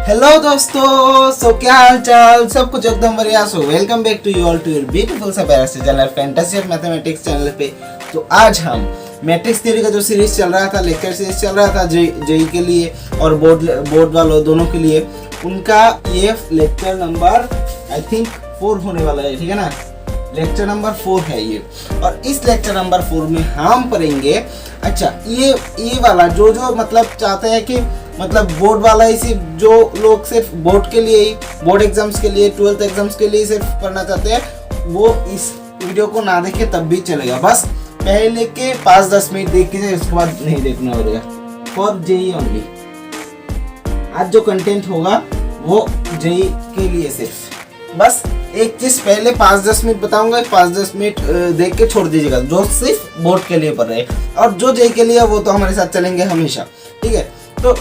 Hello दोस्तों, क्या हाल चाल। सब कुछ एकदम बढ़िया। So welcome back to you all to your beautiful सा प्यारा से channel fantasy of mathematics channel पे। तो आज हम मैट्रिक्स थ्योरी का जो सीरीज चल रहा था, लेक्चर सीरीज चल रहा था जेई के लिए और बोर्ड वालों दोनों के लिए, उनका ये लेक्चर नंबर आई थिंक 4 होने वाला है, ठीक है ना। लेक्चर नंबर 4 है ये। और इस लेक्चर नंबर 4 में हम पढ़ेंगे, अच्छा ये वाला जो मतलब चाहते हैं कि मतलब बोर्ड वाला ही, सिर्फ जो लोग सिर्फ बोर्ड के लिए ही, बोर्ड एग्जाम्स के लिए, 12th एग्जाम्स के लिए सिर्फ पढ़ना चाहते हैं, वो इस वीडियो को ना देखे तब भी चलेगा। बस पहले के 5-10 मिनट देख के उसके बाद नहीं देखना पड़ेगा। For JEE only. आज जो कंटेंट होगा वो जेई के लिए सिर्फ। बस एक चीज पहले 5-10 मिनट बताऊंगा, 5-10 मिनट देख के छोड़ दीजिएगा, जो सिर्फ बोर्ड के लिए पढ़ रहे हैं। और जो जेई के लिए वो तो हमारे साथ चलेंगे हमेशा, ठीक है। तो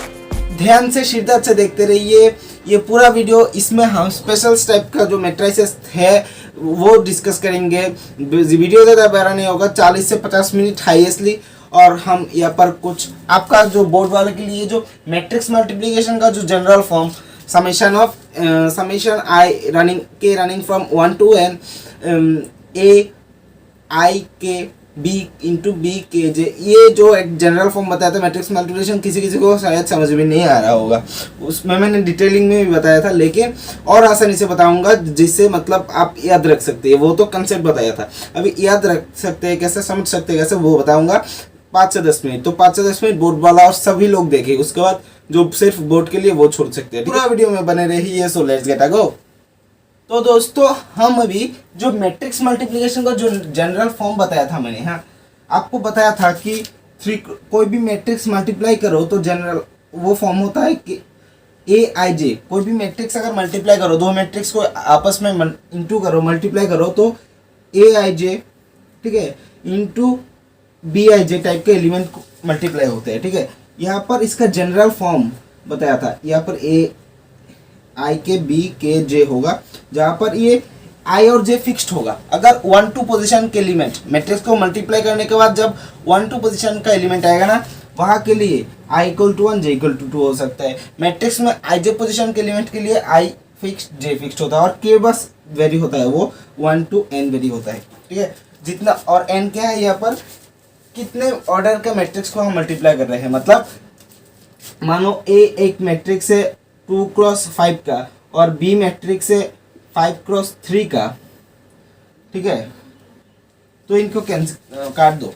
ध्यान से शिद्दत से देखते रहिए ये पूरा वीडियो। इसमें हम स्पेशल स्टेप का जो मैट्रिसेस है वो डिस्कस करेंगे। वीडियो ज़्यादा बड़ा नहीं होगा, 40 से 50 मिनट हाईएस्टली। और हम यहाँ पर कुछ आपका जो बोर्ड वाले के लिए जो मैट्रिक्स मल्टीप्लिकेशन का जो general form summation I running from 1 to n a i k b into B K J, ये जो एक जनरल फॉर्म बताया था मैट्रिक्स मल्टीप्लिकेशन, किसी को शायद समझ में नहीं आ रहा होगा। उसमें मैंने डिटेलिंग में भी बताया था, लेकिन और आसानी से बताऊंगा जिससे मतलब आप याद रख सकते हैं। वो तो कंसेप्ट बताया था, अभी याद रख सकते हैं कैसे, समझ सकते हैं कैसे, वो बताऊंगा 5 से 10 मिनट। तो 5 से 10 मिनट बोर्ड वाला और सभी लोग देखें, उसके बाद जो सिर्फ बोर्ड के लिए वो छोड़ सकते हैं। पूरा वीडियो में बने रहिए। सो लेट्स गेट अ गो। तो दोस्तों, हम अभी जो मैट्रिक्स मल्टीप्लिकेशन का जो जनरल फॉर्म बताया था मैंने, हाँ आपको बताया था कि कोई भी मैट्रिक्स मल्टीप्लाई करो तो जनरल वो फॉर्म होता है कि ए आई जे। कोई भी मैट्रिक्स अगर मल्टीप्लाई करो, दो मैट्रिक्स को आपस में इंटू करो, मल्टीप्लाई करो, तो ए आई जे, ठीक है, into B I J type के एलिमेंट मल्टीप्लाई होते हैं, ठीक है। यहाँ पर इसका जनरल फॉर्म बताया था, यहाँ पर ए आई के बी के जे होगा, जहाँ पर ये आई और जे फिक्स्ड होगा। अगर 1-2 पोजीशन के एलिमेंट मैट्रिक्स को मल्टीप्लाई करने के बाद जब 1-2 पोजीशन का एलिमेंट आएगा ना, वहाँ के लिए I equal to 1 J equal to 2 हो सकता है। मैट्रिक्स में आई जे पोजीशन के एलिमेंट के लिए आई फिक्स्ड जे फिक्स्ड होता है, और के बस वेरी होता है, वो 1 to n वेरी होता है, ठीक है। जितना और n क्या है, यहाँ पर कितने ऑर्डर के मैट्रिक्स को हम मल्टीप्लाई कर रहे हैं। मतलब मानो ए एक मैट्रिक्स है 2x5 का और बी मैट्रिक्स है 5x3 का, ठीक है। तो इनको काट दो,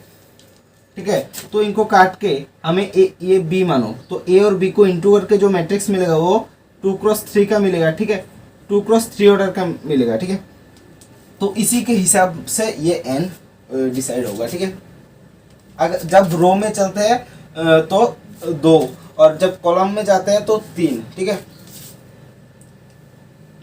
ठीक है। तो इनको काट के हमें ये बी मानो, तो ए और बी को इंटू करके जो मैट्रिक्स मिलेगा वो 2x3 का मिलेगा, ठीक है। 2x3 ऑर्डर का मिलेगा, ठीक है। तो इसी के हिसाब से ये n डिसाइड होगा, ठीक है। अगर जब रो में चलते हैं तो 2, और जब कॉलम में जाते हैं तो 3, ठीक है।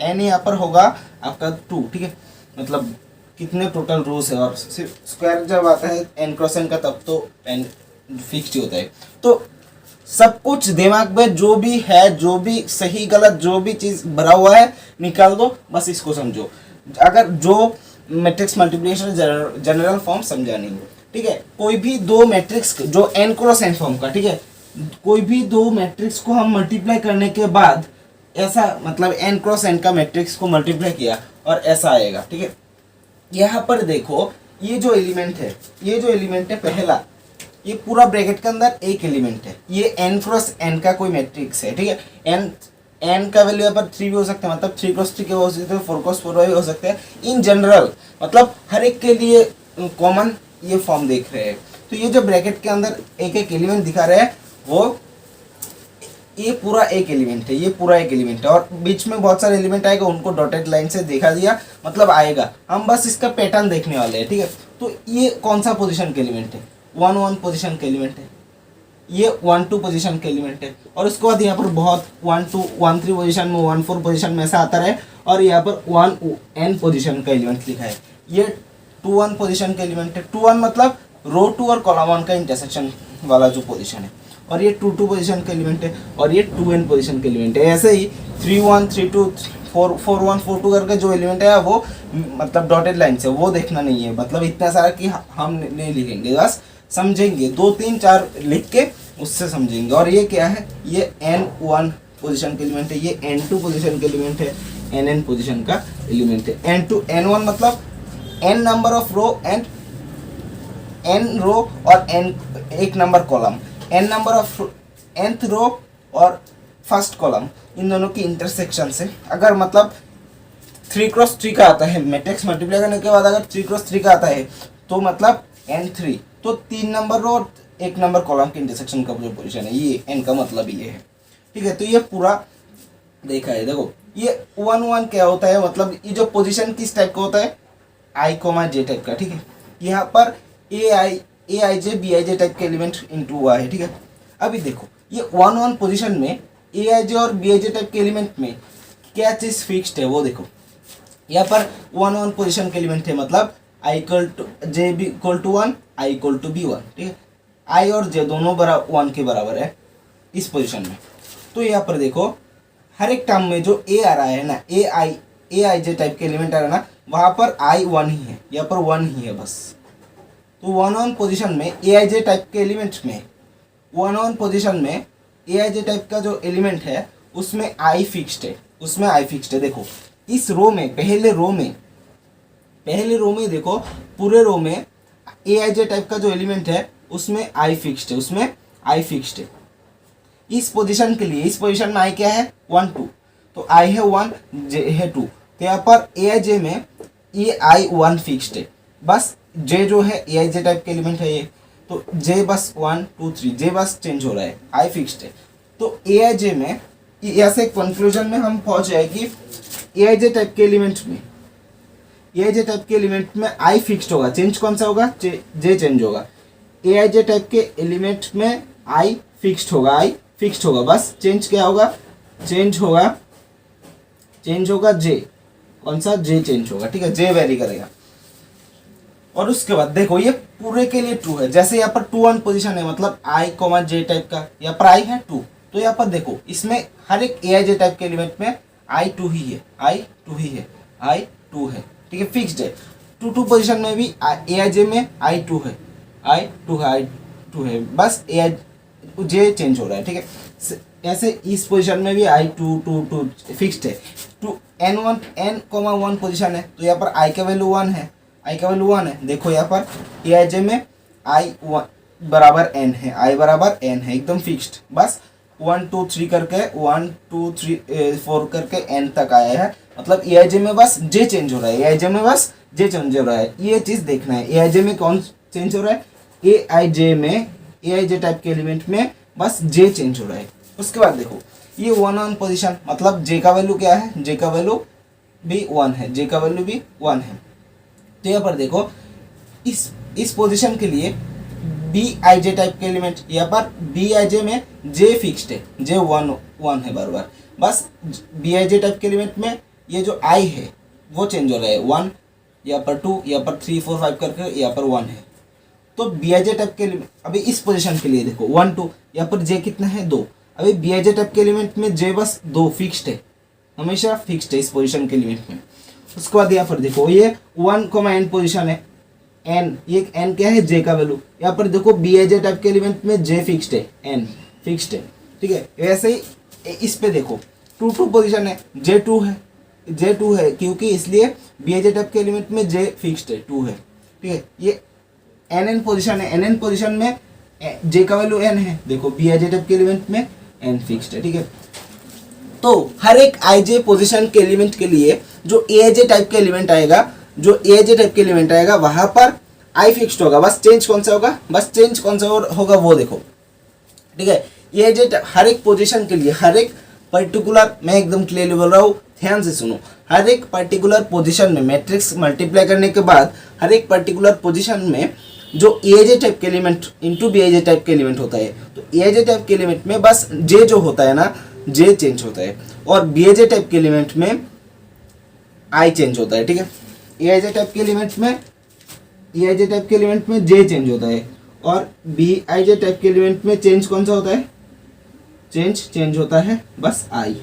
n यहाँ पर होगा आपका 2, ठीक है। मतलब कितने टोटल रोज है, और सिर्फ स्क्वायर जब आता है n क्रॉस n का तब तो n फिक्स्ड ही होता है। तो सब कुछ दिमाग में जो भी है, जो भी सही गलत जो भी चीज़ भरा हुआ है निकाल दो, बस इसको समझो। अगर जो मैट्रिक्स मल्टीप्लिकेशन जनरल फॉर्म समझा नहीं, ठीक है। कोई भी दो मैट्रिक्स जो n क्रॉस n फॉर्म का, ठीक है, कोई भी दो मैट्रिक्स को हम मल्टीप्लाई करने के बाद ऐसा, मतलब n क्रॉस n का मैट्रिक्स को मल्टीप्लाई किया और ऐसा आएगा, ठीक है। यहाँ पर देखो, ये जो एलिमेंट है पहला, ये पूरा ब्रैकेट के अंदर एक एलिमेंट है, ये n क्रॉस n का कोई मैट्रिक्स है, ठीक है। n का वैल्यू यहाँ पर 3 भी हो सकता है, मतलब 3x3 के हो सकते हैं, 4x4 भी हो सकते हैं। इन जनरल मतलब हर एक के लिए कॉमन ये फॉर्म देख रहे हैं। तो ये जो ब्रैकेट के अंदर एक एक एलिमेंट दिखा रहे हैं, वो ये पूरा एक एलिमेंट है, ये पूरा एक एलिमेंट है, और बीच में बहुत सारे एलिमेंट आएगा, उनको डॉटेड लाइन से देखा दिया, मतलब आएगा। हम बस इसका पैटर्न देखने वाले हैं, ठीक है। तो ये कौन सा पोजीशन के एलिमेंट है, 1-1 पोजीशन के एलिमेंट है, ये 1-2 पोजीशन के एलिमेंट है, और उसके बाद यहाँ पर बहुत 1-2 1-3 पोजीशन में, 1-4 पोजीशन में ऐसा आता रहे, और यहाँ पर 1n पोजीशन का एलिमेंट लिखा है। ये 2-1 पोजीशन के एलिमेंट है। 2-1 मतलब रो 2 और कॉलम 1 का इंटरसेक्शन वाला जो पोजीशन है, और ये 2-2 पोजीशन के एलिमेंट है, और ये 2n पोजीशन के एलिमेंट है। ऐसे ही 3-1 3-2 4-1 4-2 करके जो एलिमेंट है वो मतलब डॉटेड लाइन से, वो देखना नहीं है। मतलब इतना सारा कि हम नहीं लिखेंगे, बस समझेंगे, 2 3 4 लिख के उससे समझेंगे। और ये क्या है, ये n1 पोजीशन के एलिमेंट है, ये n2 पोजीशन के एलिमेंट है, nn पोजीशन का एलिमेंट है। n2 n1 मतलब n number of row and n row और n एक number column, n number of nth row और फर्स्ट कॉलम, इन दोनों की इंटरसेक्शन से अगर मतलब 3x3 का आता है, मैट्रिक्स मल्टीप्लाई करने के बाद अगर 3x3 का आता है तो मतलब n3, तो 3 नंबर रो और 1 नंबर कॉलम के इंटरसेक्शन का जो पोजीशन है, ये n का मतलब ये है। ठीक है, तो ये पूरा देखा है। देखो ये 1 1 क्या होता है, मतलब ये जो पोजीशन किस टाइप का होता है, i j टाइप का। ठीक है, यहाँ पर a i j b i j type के एलिमेंट इंटू हुआ है। ठीक है, अभी देखो ये 1 1 पोजीशन में a i j और b i j टाइप के एलिमेंट में क्या चीज़ फिक्स्ड है वो देखो। यहाँ पर 1 1 पोजीशन के एलिमेंट है, मतलब i equal to j b equal to 1, i equal to b1। ठीक है, i और j दोनों 1 के बराबर है इस पोजीशन में। तो यहाँ पर देखो हर एक टर्म में जो a आ रहा है ना, a i j टाइप के एलिमेंट आ रहा है ना, वहाँ पर i 1 ही है, यहाँ पर 1 ही है बस। तो 1 1 पोजीशन में a i j टाइप के एलिमेंट में 1 1 पोजीशन में a i j टाइप का जो एलिमेंट है उसमें i फिक्स्ड है, उसमें i फिक्स्ड है। देखो इस रो में पहले रो में देखो पूरे रो में a i j टाइप का जो एलिमेंट है उसमें i फिक्स्ड है, उसमें i फिक्स्ड है। इस पोजीशन के लिए, इस पोजीशन में i क्या है 1 2, तो i है 1 j है 2, तो यहाँ पर a i j में ये i 1 फिक्स्ड है बस। j जो है a i j टाइप के एलिमेंट है ये, तो j बस 1 2 3 j बस चेंज हो रहा है, i फिक्स्ड है। तो a i j में ऐसे कंक्लूजन में हम पहुंच जाए कि a i j टाइप के एलिमेंट में i फिक्स्ड होगा, चेंज कौन सा होगा, j चेंज होगा। a i j टाइप के एलिमेंट में i फिक्स्ड होगा बस। चेंज क्या होगा, चेंज होगा j, कौन सा, j चेंज होगा। ठीक है, j वेरी करेगा। और उसके बाद देखो ये पूरे के लिए ट्रू है, जैसे यहाँ पर 2 1 पोजीशन है, मतलब i j टाइप का, यहाँ पर i है 2, तो यहाँ पर देखो इसमें हर एक a i j टाइप के एलिमेंट में i 2 ही है, i 2 है। ठीक है, फिक्स्ड है। 2 2 पोजीशन में भी a i j में i 2 है बस, a i j चेंज हो रहा है। ठीक है, ऐसे इस पोजीशन में भी i 2 2 2 फिक्स्ड है। n 1 पोजीशन है, तो यहाँ पर i का वैल्यू 1 है, देखो यहाँ पर a i j में i 1 बराबर n है, i बराबर n है, एकदम फिक्स्ड। बस 1 2 3 करके 1 2 3 4 करके n तक आया है, मतलब a i j में बस j चेंज हो रहा है, ये चीज़ देखना है। a i j में कौन चेंज हो रहा है, a i j टाइप के एलिमेंट में बस j चेंज हो रहा है। उसके बाद देखो ये 1 1 पोजीशन, मतलब j का वैल्यू क्या है, j का वैल्यू भी 1 है, तो यहाँ पर देखो इस पोजीशन के लिए b i j टाइप के एलिमेंट, यहाँ पर b i j में j फिक्स्ड है, j 1 है बराबर। बस b i j टाइप के एलिमेंट में ये जो i है वो चेंज हो रहा है, 1 यहाँ पर 2, यहाँ पर 3 4 5 करके यहाँ पर 1 है। तो b i j टाइप के एलिमेंट अभी इस पोजीशन के लिए देखो 1 2, यहाँ पर j कितना है 2, अभी b i j टाइप के एलिमेंट में j बस 2 फिक्स्ड है, हमेशा फिक्स्ड है इस पोजीशन के एलिमेंट में। उसके बाद यहाँ पर देखो ये 1 n पोजीशन है, n ये n क्या है, j का वैल्यू। यहाँ पर देखो b i j टाइप के एलिमेंट में j फिक्स्ड है, n फिक्स्ड है। ठीक है, वैसे ही इस पे देखो 2 2 पोजीशन है, j 2 है क्योंकि इसलिए b i j टाइप के एलिमेंट में j फिक्स्ड है, 2 है। ठीक है, ये nn पोजीशन है, nn पोजीशन में j का वैल्यू n है, देखो b i j टाइप के एलिमेंट में n फिक्स्ड है। ठीक है, तो हर एक i j पोजीशन के एलिमेंट के लिए जो a i j टाइप के एलिमेंट आएगा, वहां पर i फिक्स्ड होगा, बस चेंज कौन सा होगा वो देखो। ठीक है, a i j हर एक पोजीशन के लिए, हर एक पर्टिकुलर, मैं एकदम क्लियरली बोल रहा हूँ, ध्यान से सुनो, हर एक पर्टिकुलर पोजीशन में मैट्रिक्स मल्टीप्लाई करने के बाद हर एक पर्टिकुलर पोजीशन में जो a i j टाइप के element into b i j type के एलिमेंट होता है, तो a i j टाइप के एलिमेंट में बस j जो होता है ना, j चेंज होता है, और b i j टाइप के एलिमेंट में i चेंज होता है। ठीक है, a i j टाइप के एलिमेंट में j चेंज होता है, और b i j टाइप के एलिमेंट में चेंज कौन सा होता है, चेंज होता है बस i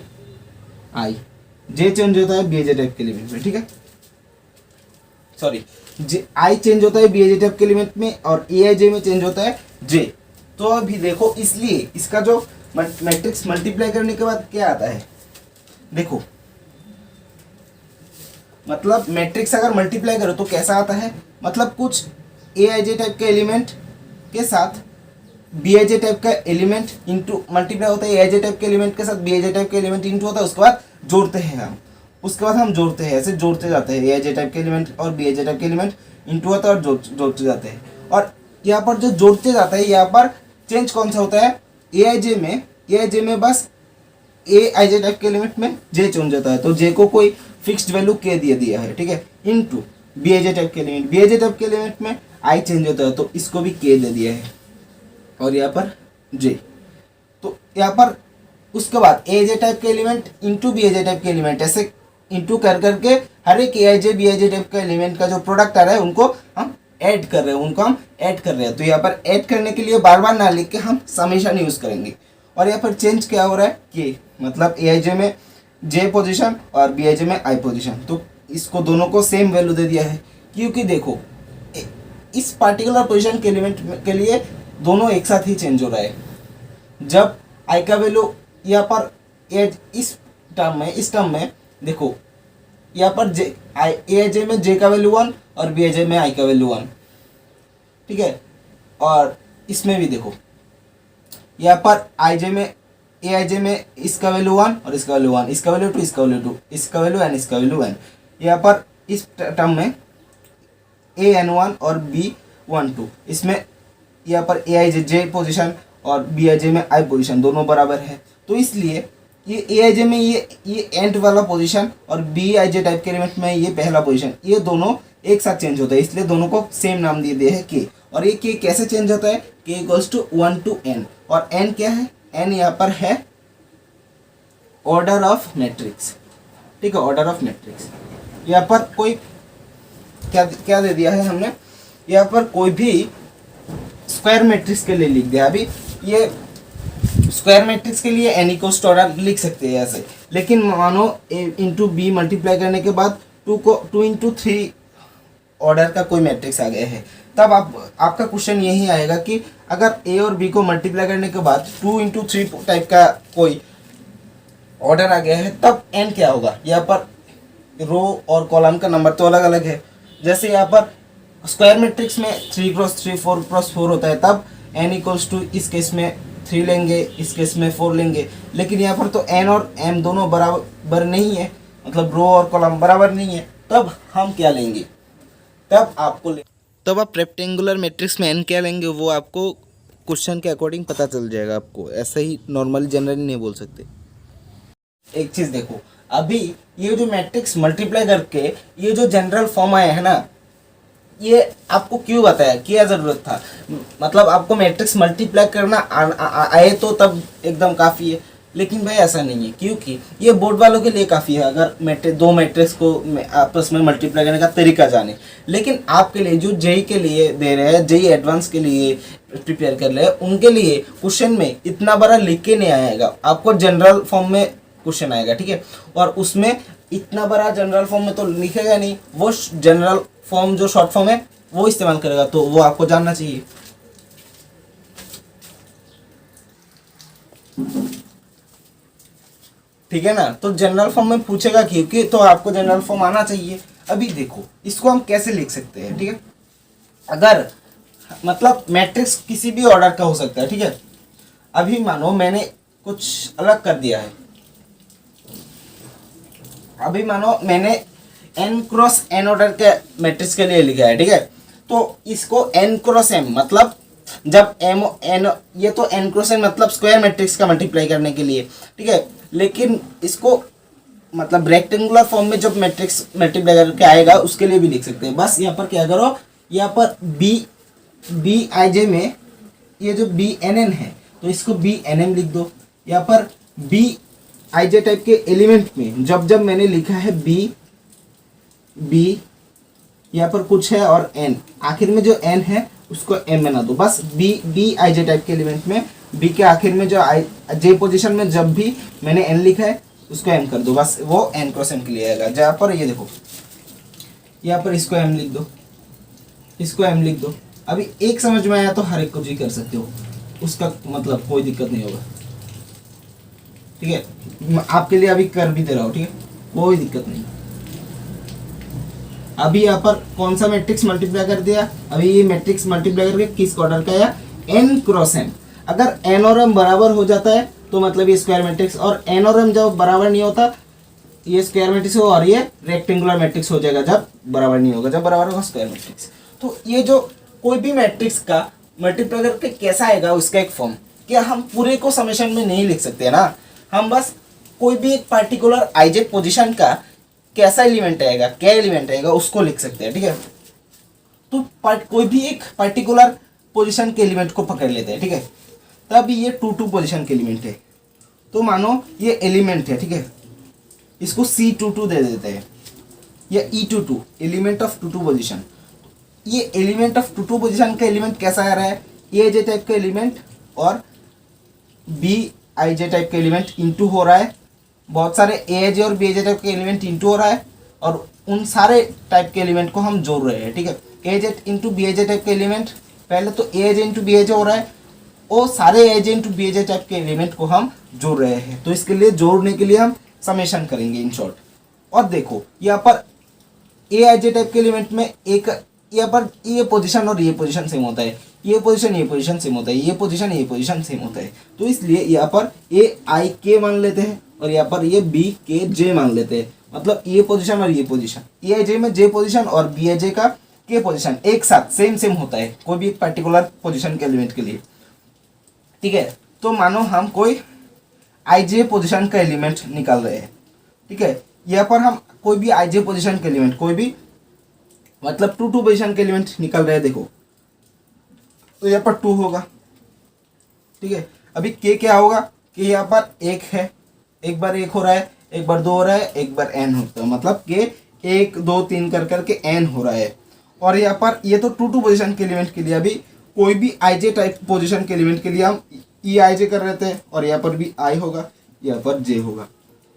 j चेंज होता है b i j टाइप के एलिमेंट में। ठीक है, सॉरी, i चेंज होता है b i j टाइप के एलिमेंट में और a i j में चेंज होता है j। तो अभी देखो इसलिए इसका जो मैट्रिक्स मल्टीप्लाई करने के बाद क्या आता है, देखो मतलब मैट्रिक्स अगर मल्टीप्लाई करो तो कैसा आता है, मतलब कुछ ए आई जे टाइप के एलिमेंट के साथ बी आई जे टाइप का एलिमेंट इंटू मल्टीप्लाई होता है, ए आई जे टाइप के एलिमेंट के साथ बी आई जे टाइप के एलिमेंट इंटू होता है, उसके बाद जोड़ते हैं हम, उसके बाद हम जोड़ते हैं, ऐसे जोड़ते जाते हैं, ए आई जे टाइप के एलिमेंट और बी आई जे टाइप के एलिमेंट इंटू होता है और जोड़ते जाते हैं। और यहाँ पर जो जोड़ते जाता है यहाँ पर चेंज कौन सा होता है, ए आई जे में बस ए आई जे टाइप के एलिमेंट में जे चेंज होता है, तो जे को कोई फिक्स्ड वैल्यू के दिया है, ठीक है, into B I J type के element, B I J type के एलिमेंट में आई चेंज होता है तो इसको भी के दे दिया है, और यहाँ पर जे, तो यहाँ पर उसके बाद ए जे टाइप के element into B I J type के एलिमेंट, ऐसे इंटू कर करके हर एक A I J B I J type का एलिमेंट का जो प्रोडक्ट आ रहा है उनको हम ऐड कर रहे हैं, तो यहाँ पर ऐड करने के लिए बार बार ना लिख के हम समेशन यूज करेंगे। और यहाँ पर चेंज क्या हो रहा है के, मतलब ए आई जे में जे पोजीशन और बी आई जे में आई पोजीशन, तो इसको दोनों को सेम वैल्यू दे दिया है, क्योंकि देखो इस पार्टिकुलर पोजीशन के एलिमेंट के लिए दोनों एक साथ ही चेंज हो रहा है। जब आई का वैल्यू यहाँ पर इस टर्म में देखो यहाँ पर जे ए आई जे में जे का वैल्यू 1 और बी आई जे में आई का वैल्यू 1, ठीक है, और इसमें भी देखो यहाँ पर आई जे में ए आई जे में इसका वैल्यू 1 और इसका वैल्यू 1, इसका वैल्यू 2, इसका वैल्यू 2, इसका वैल्यू n, इसका वैल्यू n, यहाँ पर इस टर्म में ए एन 1 और बी 1 2, इसमें यहाँ पर ए आई जे जे पोजिशन और बी आई जे में आई पोजिशन दोनों बराबर है, तो इसलिए ये ए आई जे में ये एंड वाला पोजीशन और बी आई जे टाइप के एलिमेंट में ये पहला पोजीशन, ये दोनों एक साथ चेंज होता है, इसलिए दोनों को सेम नाम दे दिए है के। और ये के कैसे चेंज होता है, के इक्वल्स टू 1 to n, और n क्या है, n यहाँ पर है ऑर्डर ऑफ मैट्रिक्स, ठीक है, ऑर्डर ऑफ मैट्रिक्स। यहाँ पर कोई क्या दे दिया है हमने, यहाँ पर कोई भी स्क्वायर मैट्रिक्स के लिए लिख दिया। अभी ये स्क्वायर मैट्रिक्स के लिए एन इक्वल्स टू ऑर्डर लिख सकते हैं ऐसे, लेकिन मानो ए इंटू बी मल्टीप्लाई करने के बाद 2 into 3 ऑर्डर का कोई मैट्रिक्स आ गया है, तब आपका क्वेश्चन यही आएगा कि अगर ए और बी को मल्टीप्लाई करने के बाद 2 into 3 टाइप का कोई ऑर्डर आ गया है, तब एन क्या होगा। यहाँ पर रो और कॉलम का नंबर तो अलग अलग है, जैसे यहाँ पर स्क्वायर मैट्रिक्स में 3 क्रॉस 3 4 क्रॉस 4 होता है, तब एन इक्वल्स टू इस केस में 3 लेंगे, इस केस में 4 लेंगे, लेकिन यहाँ पर तो एन और एम दोनों बराबर नहीं है, मतलब रो और कॉलम बराबर नहीं है, तब हम क्या लेंगे, तब आप रेक्टेंगुलर मैट्रिक्स में एन क्या लेंगे वो आपको क्वेश्चन के अकॉर्डिंग पता चल जाएगा आपको, ऐसा ही नॉर्मली जनरली नहीं बोल सकते। एक चीज़ देखो, अभी ये जो मैट्रिक्स मल्टीप्लाई करके ये जो जनरल फॉर्म आया है ना, ये आपको क्यों बताया, क्या ज़रूरत था, मतलब आपको मैट्रिक्स मल्टीप्लाई करना आए तो तब एकदम काफ़ी है, लेकिन भाई ऐसा नहीं है, क्योंकि ये बोर्ड वालों के लिए काफ़ी है अगर दो मैट्रिक्स को आपस में मल्टीप्लाई करने का तरीका जाने, लेकिन आपके लिए जो जेई के लिए दे रहे हैं, जेई एडवांस के लिए प्रिपेयर कर रहे हैं, उनके लिए क्वेश्चन में इतना बड़ा लिख के नहीं आएगा, आपको जनरल फॉर्म में क्वेश्चन आएगा, ठीक है, और उसमें इतना बड़ा जनरल फॉर्म में तो लिखेगा नहीं, वो जनरल फॉर्म जो शॉर्ट फॉर्म है वो इस्तेमाल करेगा, तो वो आपको जानना चाहिए। ठीक है ना, तो जनरल फॉर्म में पूछेगा क्योंकि, तो आपको जनरल फॉर्म आना चाहिए। अभी देखो इसको हम कैसे लिख सकते हैं, ठीक है, अगर मतलब मैट्रिक्स किसी भी ऑर्डर का हो सकता है, ठीक है, अभी मानो मैंने कुछ अलग कर दिया है, अभी मानो मैंने n क्रॉस n ऑर्डर के मैट्रिक्स के लिए लिखा है, ठीक है, तो इसको n क्रॉस m मतलब जब m n, ये तो n क्रॉस n मतलब स्क्वायर मैट्रिक्स का मल्टीप्लाई करने के लिए, ठीक है, लेकिन इसको मतलब रेक्टेंगुलर फॉर्म में जब मैट्रिक्स मल्टीप्लाई करके आएगा उसके लिए भी लिख सकते हैं। बस यहाँ पर क्या करो, यहाँ पर बी आई जे में ये जो बी एन एन है तो इसको बी एन एम लिख दो। यहाँ पर बी आई जे टाइप के एलिमेंट में जब मैंने लिखा है बी यहाँ पर कुछ है और एन, आखिर में जो एन है उसको एम बना दो। बस बी आई जे टाइप के एलिमेंट में बी के आखिर में जो आई जे पोजीशन में जब भी मैंने एन लिखा है उसको एम कर दो, बस वो एन क्रॉस एम के लिए आएगा। जहाँ पर ये देखो यहाँ पर इसको एम लिख दो, इसको एम लिख दो। अभी एक समझ में आया तो हर एक को जी कर सकते हो, उसका मतलब कोई दिक्कत नहीं होगा। ठीक है, मैं आपके लिए अभी कर भी दे रहा हूँ, ठीक है, कोई दिक्कत नहीं। अभी यहाँ पर कौन सा मैट्रिक्स मल्टीप्लाई कर दिया, अभी ये मैट्रिक्स मल्टीप्लाई करके किस ऑर्डर का है, n क्रॉस m। अगर n और m बराबर हो जाता है तो मतलब ये स्क्वायर मैट्रिक्स, और n और m जब बराबर नहीं होता ये स्क्वायर मैट्रिक्स हो, और ये रेक्टेंगुलर मैट्रिक्स हो जाएगा जब बराबर नहीं होगा, जब बराबर होगा स्क्वायर मैट्रिक्स। तो ये जो कोई भी मैट्रिक्स का मल्टीप्लाई करके कैसा आएगा उसका एक फॉर्म, क्या हम पूरे को समेशन में नहीं लिख सकते ना, हम बस कोई भी एक पार्टिकुलर आईजे पोजीशन का कैसा एलिमेंट आएगा, क्या एलिमेंट आएगा उसको लिख सकते हैं, ठीक है। तो कोई भी एक पार्टिकुलर पोजीशन के एलिमेंट को पकड़ लेते हैं, ठीक है। तब ये 2 पोजीशन के एलिमेंट है, तो मानो ये एलिमेंट है, ठीक है, इसको C22 दे देते हैं, या E22 एलिमेंट ऑफ 2 पोजीशन। ये एलिमेंट ऑफ 2 पोजीशन का एलिमेंट कैसा आ रहा है, ए जे टाइप का एलिमेंट और बी आई जे टाइप का एलिमेंट इंटू हो रहा है, बहुत सारे ए जे और बी जे टाइप के एलिमेंट इंटू हो रहा है, और उन सारे टाइप के एलिमेंट को हम जोड़ रहे हैं, ठीक है। ए J into B J type के एलिमेंट, पहले तो ए जे इंटू बी जे हो रहा है, वो सारे ए J into B J type के एलिमेंट को हम जोड़ रहे हैं, तो इसके लिए जोड़ने के लिए हम समेशन करेंगे इन शॉर्ट। और देखो यहाँ पर ए आई जे टाइप के एलिमेंट में एक यहाँ पर ये पोजीशन और ये पोजीशन सेम होता है, ये पोजीशन सेम होता है, ये पोजीशन सेम होता है, तो इसलिए यहाँ पर ए आई के मान लेते हैं और यहाँ पर ये बी के जे मान लेते हैं। मतलब ये पोजीशन और ये पोजीशन, ए आई जे में जे पोजीशन और बी आई जे का के पोजीशन एक साथ सेम होता है कोई भी पर्टिकुलर पोजीशन के एलिमेंट के लिए, ठीक है। तो मानो हम कोई आई जे पोजिशन का एलिमेंट निकाल रहे हैं, ठीक है। यहाँ पर हम कोई भी आई जे पोजिशन का एलिमेंट, कोई भी मतलब 2 पोजिशन के एलिमेंट निकाल रहे हैं, देखो तो यहाँ पर 2 होगा, ठीक है। अभी के क्या होगा, कि यहाँ पर 1 है, एक बार 1 हो रहा है, एक बार 2 हो रहा है, एक बार n होता है, मतलब के 1 2 3 कर करके n हो रहा है। और यहाँ पर ये तो 2 पोजिशन के एलिमेंट के लिए, अभी कोई भी आई जे टाइप पोजिशन के एलिमेंट के लिए हम ई आई जे कर रहे थे, और यहाँ पर भी आई होगा, यहाँ पर जे होगा।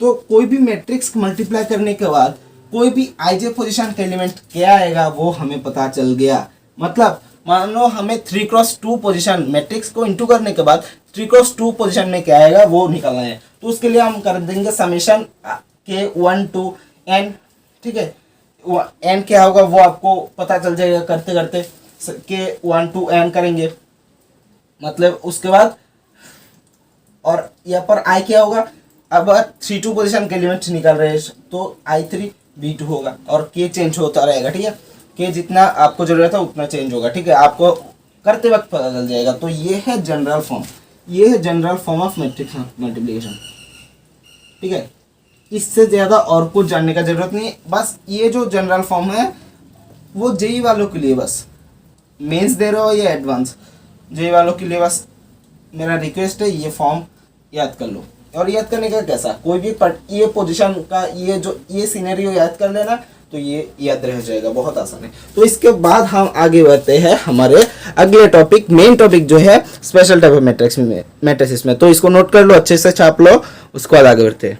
तो कोई भी मैट्रिक्स मल्टीप्लाई करने के बाद कोई भी आई जे पोजिशन का एलिमेंट क्या आएगा वो हमें पता चल गया। मतलब मान लो हमें 3x2 पोजिशन मैट्रिक्स को इंटू करने के बाद 3x2 पोजिशन में क्या आएगा वो निकालना है, तो उसके लिए हम कर देंगे समेशन के 1 to n, ठीक है। n क्या होगा वो आपको पता चल जाएगा करते करते, के 1 to n करेंगे, मतलब उसके बाद, और यहाँ पर आई क्या होगा, अब 3 पोजीशन के एलिमेंट निकाल रहे हैं तो I3 B2 होगा, और के चेंज होता रहेगा, ठीक है। के जितना आपको जरूरत है उतना चेंज होगा, ठीक है, आपको करते वक्त पता चल जाएगा। तो ये है जनरल फॉर्म, ये है general form of matrix multiplication, ठीक है। इससे ज़्यादा और कुछ जानने का जरूरत नहीं है, बस ये जो जनरल फॉर्म है वो जेई वालों के लिए, बस मेंस दे रहे हो या एडवांस, जेई वालों के लिए बस मेरा रिक्वेस्ट है ये फॉर्म याद कर लो। और याद करने का कैसा, कोई भी ये पोजीशन का ये सिनेरियो याद कर लेना तो ये याद रह जाएगा, बहुत आसान है। तो इसके बाद हम आगे बढ़ते हैं हमारे अगले टॉपिक, मेन टॉपिक जो है स्पेशल टाइप ऑफ मैट्रिक्स में। तो इसको नोट कर लो, अच्छे से छाप लो, उसके बाद आगे बढ़ते हैं।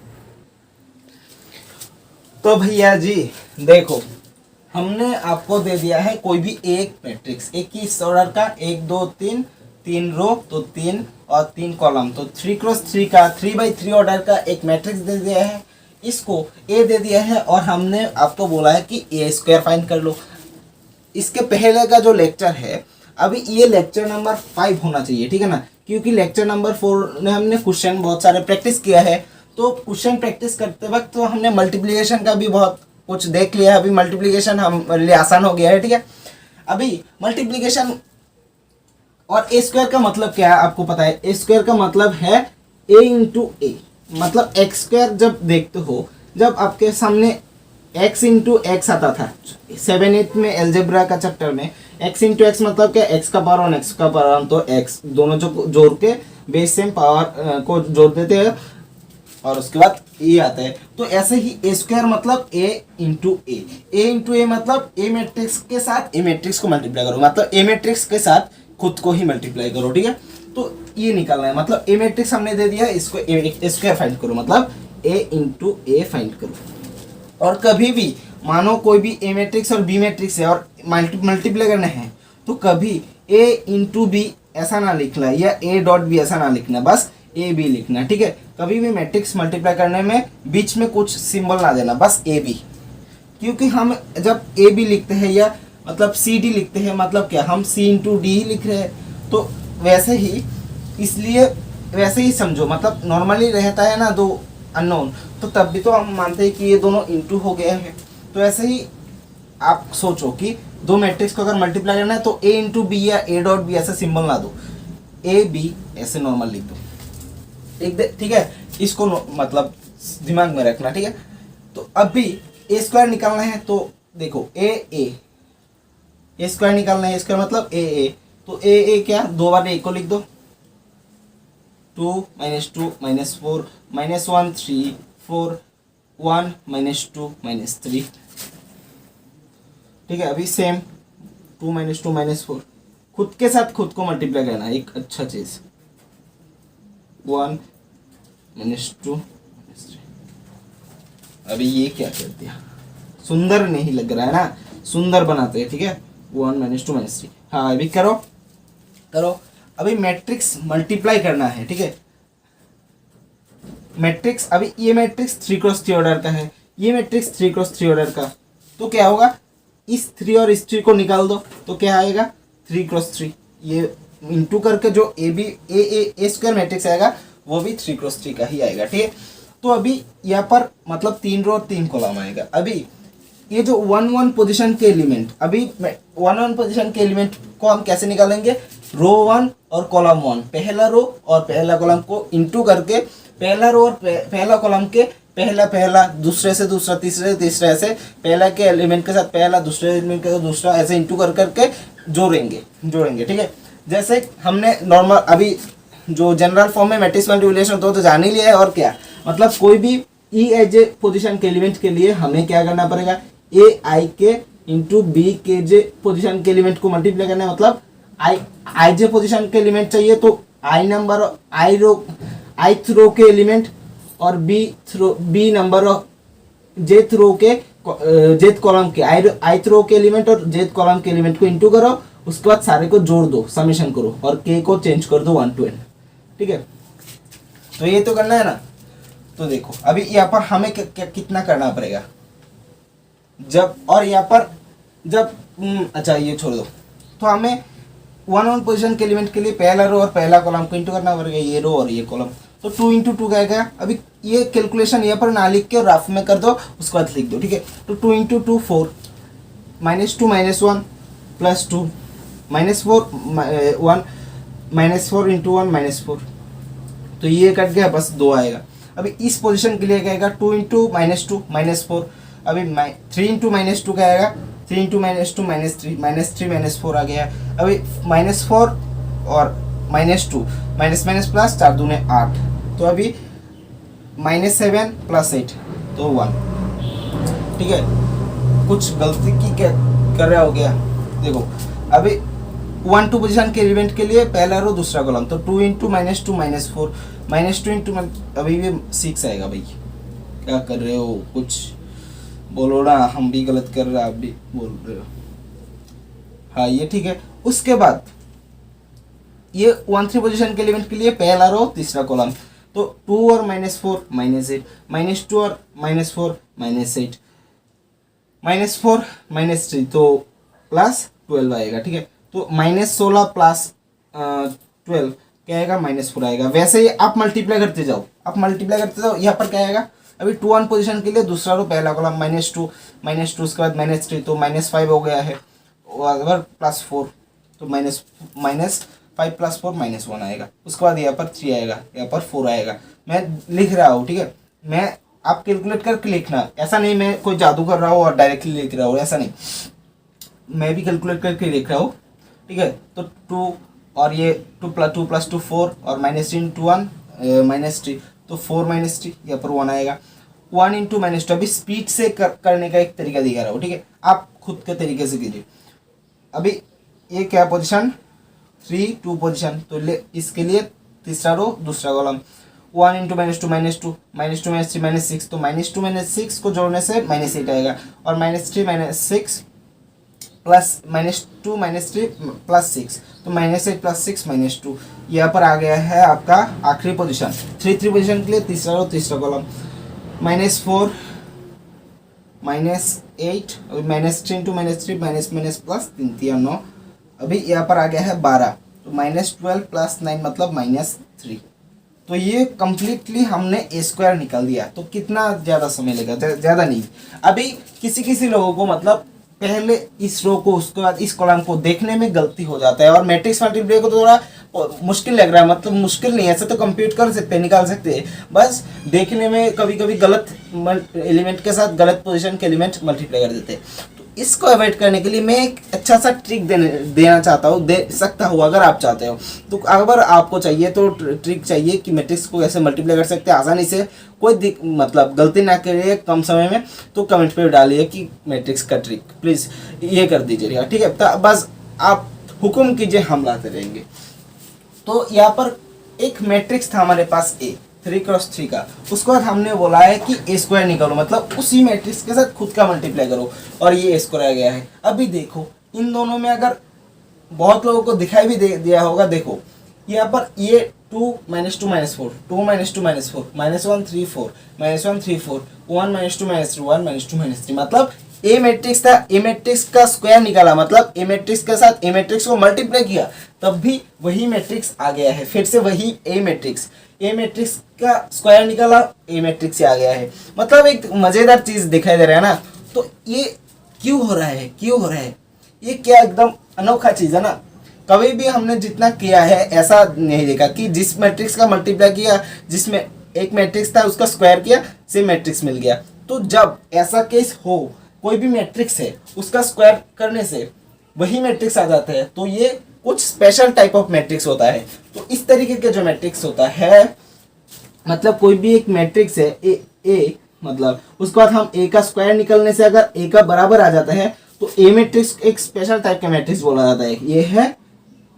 तो भैया जी देखो, हमने आपको दे दिया है कोई भी एक मैट्रिक्स, एक ही ऑर्डर का, 1 2 3 रो तो 3 और 3 कॉलम, तो 3x3 का 3x3 ऑर्डर का एक मैट्रिक्स दे दिया है, इसको ए दे दिया है, और हमने आपको बोला है कि ए स्क्वायर फाइंड कर लो। इसके पहले का जो लेक्चर है, अभी ये लेक्चर नंबर 5 होना चाहिए, ठीक है ना, क्योंकि लेक्चर नंबर 4 में हमने क्वेश्चन बहुत सारे प्रैक्टिस किया है। तो क्वेश्चन प्रैक्टिस करते वक्त तो हमने मल्टीप्लिकेशन का भी बहुत कुछ देख लिया है, अभी मल्टीप्लिकेशन हमारे लिए आसान हो गया है, ठीक है। अभी मल्टीप्लिकेशन और ए स्क्वायर का मतलब क्या है आपको पता है, ए स्क्वायर का मतलब है ए इंटू ए, मतलब एक्स स्क्वायर जब देखते हो, जब आपके सामने एक्स इंटू एक्स आता था 7-8 में एल्जेब्रा का चैप्टर में, एक्स इंटू एक्स मतलब क्या, एक्स का पावर 1 एक्स का पावर 1, तो एक्स दोनों जो जोड़ के बेस सेम पावर को जोड़ देते हैं और उसके बाद ए आता है। तो ऐसे ही ए स्क्वायर मतलब ए इंटू ए मतलब ए मैट्रिक्स के साथ ए मैट्रिक्स को मल्टीप्लाई करो, मतलब ए मैट्रिक्स के साथ खुद को ही मल्टीप्लाई करो, ठीक है। तो ये निकालना है, मतलब ए मैट्रिक्स हमने दे दिया, इसको ए स्क्वायर फाइंड करो, मतलब ए इंटू ए फाइंड करो। और कभी भी मानो कोई भी ए मैट्रिक्स और बी मैट्रिक्स है और मल्टीप्लाई करना है, तो कभी ए इंटू बी ऐसा ना लिखना या ए डॉट बी ऐसा ना लिखना, बस ए बी लिखना, ठीक है। कभी भी मैट्रिक्स मल्टीप्लाई करने में बीच में कुछ सिंबल ना देना, बस ए बी, क्योंकि हम जब ए बी लिखते हैं या मतलब सी डी लिखते हैं, मतलब क्या हम सी इंटू डी ही लिख रहे हैं, तो वैसे ही इसलिए वैसे ही समझो, मतलब नॉर्मली रहता है ना दो अननोन, तो तब भी तो हम मानते हैं कि ये दोनों इंटू हो गए हैं। तो ऐसे ही आप सोचो कि दो मैट्रिक्स को अगर मल्टीप्लाई करना है तो ए इंटू बी या ए डॉट बी ऐसे सिंबल ना दो, ए बी ऐसे नॉर्मल लिख दो, ठीक है, इसको मतलब दिमाग में रखना, ठीक है। तो अभी ए स्क्वायर निकालना है, तो देखो ए स्क्वायर निकालना है, स्क्वायर मतलब ए, तो ए क्या, दो बार ए को लिख दो, 2 - 2 - 4 -1 3 4 1 - 2 - 3, ठीक है। अभी सेम 2 - 2 - 4 खुद के साथ खुद को मल्टीप्लाई करना है, एक अच्छा चीज, 1 - 2 - 3। अभी ये क्या कर दिया, सुंदर नहीं लग रहा है ना, सुंदर बनाते हैं, ठीक है। 1 - 2 - 3, हाँ अभी करो करो। अभी मैट्रिक्स मल्टीप्लाई करना है, ठीक है। मैट्रिक्स, अभी ये मैट्रिक्स 3x3 ऑर्डर का है, ये मैट्रिक्स 3x3 ऑर्डर का, तो क्या होगा, इस 3 और इस 3 को निकाल दो, तो क्या आएगा 3x3, ये इंटू करके जो A B A square matrix आएगा वो भी 3x3 का ही आएगा, ठीक है। तो अभी यहाँ पर मतलब 3 रो और 3 कॉलम आएगा। अभी ये जो 1 1 पोजीशन के एलिमेंट, अभी 1 1 पोजीशन के एलिमेंट को हम कैसे निकालेंगे, रो 1 और कॉलम 1, पहला रो और पहला कॉलम को इंटू करके, पहला रो और पहला कॉलम के पहला दूसरे से दूसरा तीसरे तीसरे ऐसे पहला के एलिमेंट के साथ पहला दूसरे एलिमेंट के साथ दूसरा ऐसे इंटू कर करके जोड़ेंगे, ठीक है। जैसे हमने नॉर्मल अभी जो जनरल फॉर्म में मैट्रिक्स मल्टीप्लिकेशन होता है तो जान ही लिया है, और क्या मतलब कोई भी ई एज ए पोजिशन के एलिमेंट के लिए हमें क्या करना पड़ेगा, ए आई के इंटू बी के जे पोजिशन के एलिमेंट को मल्टीप्लाई करना है, मतलब आई जे पोजिशन के एलिमेंट चाहिए तो आई नंबर आई रो के एलिमेंट और बी नंबर ऑफ जेथ रो के जेथ कॉलम के आई रो के एलिमेंट और जेथ कॉलम के एलिमेंट को इंटू करो, उसके बाद सारे को जोड़ दो, समेशन करो और के को चेंज कर दो 1 to n, ठीक है। तो ये तो करना है ना। तो देखो अभी यहाँ पर हमें कितना करना पड़ेगा, जब और यहाँ पर जब अच्छा ये छोड़ दो, तो हमें 1 1 पोजीशन के एलिमेंट के लिए पहला रो और पहला कॉलम को इंटू करना पड़ेगा, ये रो और ये कॉलम, तो 2 × 2 क्या आएगा। अभी ये कैलकुलेशन यहाँ पर ना लिख के रफ में कर दो, उसके बाद लिख दो, ठीक है। तो 2 × 2 4 -2 -1 +2 -4 1 -4 × 1 -4, तो ये कट गया, बस 2 आएगा। अभी इस पोजीशन के लिए क्या आएगा, 2 × -2 -4, अभी 3 × -2 क्या आएगा, 3 × -2 -3 -4 आ गया। अभी -4 और -2 माइनस प्लस 4 दूने 8, तो अभी -7 + 8 तो 1, ठीक है। कुछ गलती की क्या कर रहा हो गया, देखो अभी 1 2 पोजीशन के एलिमेंट के लिए पहला रो दूसरा कॉलम, तो 2 × -2 -4 -2 × अभी भी 6 आएगा। भाई क्या कर रहे हो, कुछ बोलो ना, हम भी गलत कर रहे हैं, आप भी बोल रहे हो, हाँ ये ठीक है। उसके बाद ये 1 3 पोजीशन के एलिमेंट के लिए पहला रो तीसरा कॉलम, तो 2 और -4 -8 -2 और -4 -8 -4 -3 तो +12 आएगा, ठीक है। तो -16 + 12 क्या आएगा, -4 आएगा। वैसे ही आप मल्टीप्लाई करते जाओ, यहाँ पर क्या आएगा, अभी 2 1 पोजीशन के लिए दूसरा रो पहला कॉलम -2 उसके बाद -3 तो -5 हो गया है, और +4 तो -5 + 4 -1 आएगा। उसके बाद यहाँ पर 3 आएगा, यहाँ पर 4 आएगा। मैं लिख रहा हूँ, ठीक है, मैं आप कैलकुलेट करके लिखना, ऐसा नहीं मैं कोई जादू कर रहा हूँ और डायरेक्टली लिख रहा हूँ, ऐसा नहीं, मैं भी कैलकुलेट करके लिख रहा हूँ, ठीक है। तो 2 और ये 2 + 2 4 और -3 × 1 -3 तो 4 -3, यहाँ पर 1 आएगा। 1 × -2 अभी स्पीड से करने का एक तरीका दिखा रहा हूँ, ठीक है, आप खुद के तरीके से कीजिए। अभी ये क्या पोजीशन 3 2 पोजीशन, तो इसके लिए तीसरा रो दूसरा कॉलम, 1 × -2 -2 -2 -3 -6 तो -2 -6 को जोड़ने से -8 आएगा, और -3 -6 प्लस -2 -3 +6, तो -8 +6 -2, यहाँ पर आ गया है आपका आखिरी पोजीशन। 3 पोजीशन के लिए तीसरा रो तीसरा कॉलम, -4 -8 और -3 इंटू -3 माइनस माइनस प्लस 3 3 9, अभी यहाँ पर आ गया है 12, तो -12 + 9 मतलब -3। तो ये कम्प्लीटली हमने ए स्क्वायर निकाल दिया। तो कितना ज़्यादा समय लेगा, ज़्यादा नहीं। अभी किसी किसी लोगों को मतलब पहले इस रो को उसके बाद इस कॉलम को देखने में गलती हो जाता है, और मैट्रिक्स मल्टीप्लाई को तो थोड़ा मुश्किल लग रहा है, मतलब मुश्किल नहीं है, ऐसे तो कंप्यूट कर सकते हैं, निकाल सकते हैं, बस देखने में कभी कभी गलत एलिमेंट के साथ गलत पोजीशन के एलिमेंट मल्टीप्लाई कर देते हैं। तो इसको अवॉइड करने के लिए मैं एक अच्छा सा ट्रिक देना चाहता हूँ, दे सकता हूँ अगर आप चाहते हो। तो अगर आपको चाहिए तो ट्रिक चाहिए कि मैट्रिक्स को कैसे मल्टीप्लाई कर सकते हैं आसानी से, कोई मतलब गलती ना करिए कम समय में, तो कमेंट पे डालिए कि मैट्रिक्स का ट्रिक प्लीज़ ये कर दीजिएगा, ठीक है। तो बस आप हुक्म कीजिए, हम लाते रहेंगे। तो यहाँ पर एक मैट्रिक्स था हमारे पास ए 3x3 का, उसके बाद हमने बोला है कि ए स्क्वायर निकालो, मतलब उसी मैट्रिक्स के साथ खुद का मल्टीप्लाई करो, और ये ए स्क्वायर आ गया है। अभी देखो इन दोनों में अगर बहुत लोगों को दिखाई भी दिया होगा, देखो यहाँ पर ये 2 - 2 - 4 2 - 2 - 4 -1 3 4 -1 3 4 1 - 2 - 3 1 - 2 - 3, मतलब ए मैट्रिक्स था, ए मैट्रिक्स का स्क्वायर निकाला, मतलब ए मैट्रिक्स के साथ ए मैट्रिक्स को मल्टीप्लाई किया, तब भी वही मैट्रिक्स आ गया है। फिर से वही ए मैट्रिक्स का स्क्वायर निकाला, ए मैट्रिक्स से आ गया है। मतलब एक मजेदार चीज दिखाई दे रहा है ना। तो ये क्यों हो रहा है, क्यों हो रहा है, ये क्या एकदम अनोखा चीज है ना। कभी भी हमने जितना किया है ऐसा नहीं देखा कि जिस मैट्रिक्स का मल्टीप्लाई किया, जिसमें एक मैट्रिक्स था उसका स्क्वायर किया, सेम मैट्रिक्स मिल गया। तो जब ऐसा केस हो, कोई भी मैट्रिक्स है उसका स्क्वायर करने से वही मैट्रिक्स आ जाता है, तो ये कुछ स्पेशल टाइप ऑफ मैट्रिक्स होता है। तो इस तरीके के जो मैट्रिक्स होता है, मतलब कोई भी एक मैट्रिक्स है ए मतलब उसके बाद हम ए का स्क्वायर निकलने से अगर ए का बराबर आ जाता है, तो ए मैट्रिक्स एक स्पेशल टाइप का मैट्रिक्स बोला जाता है। ये है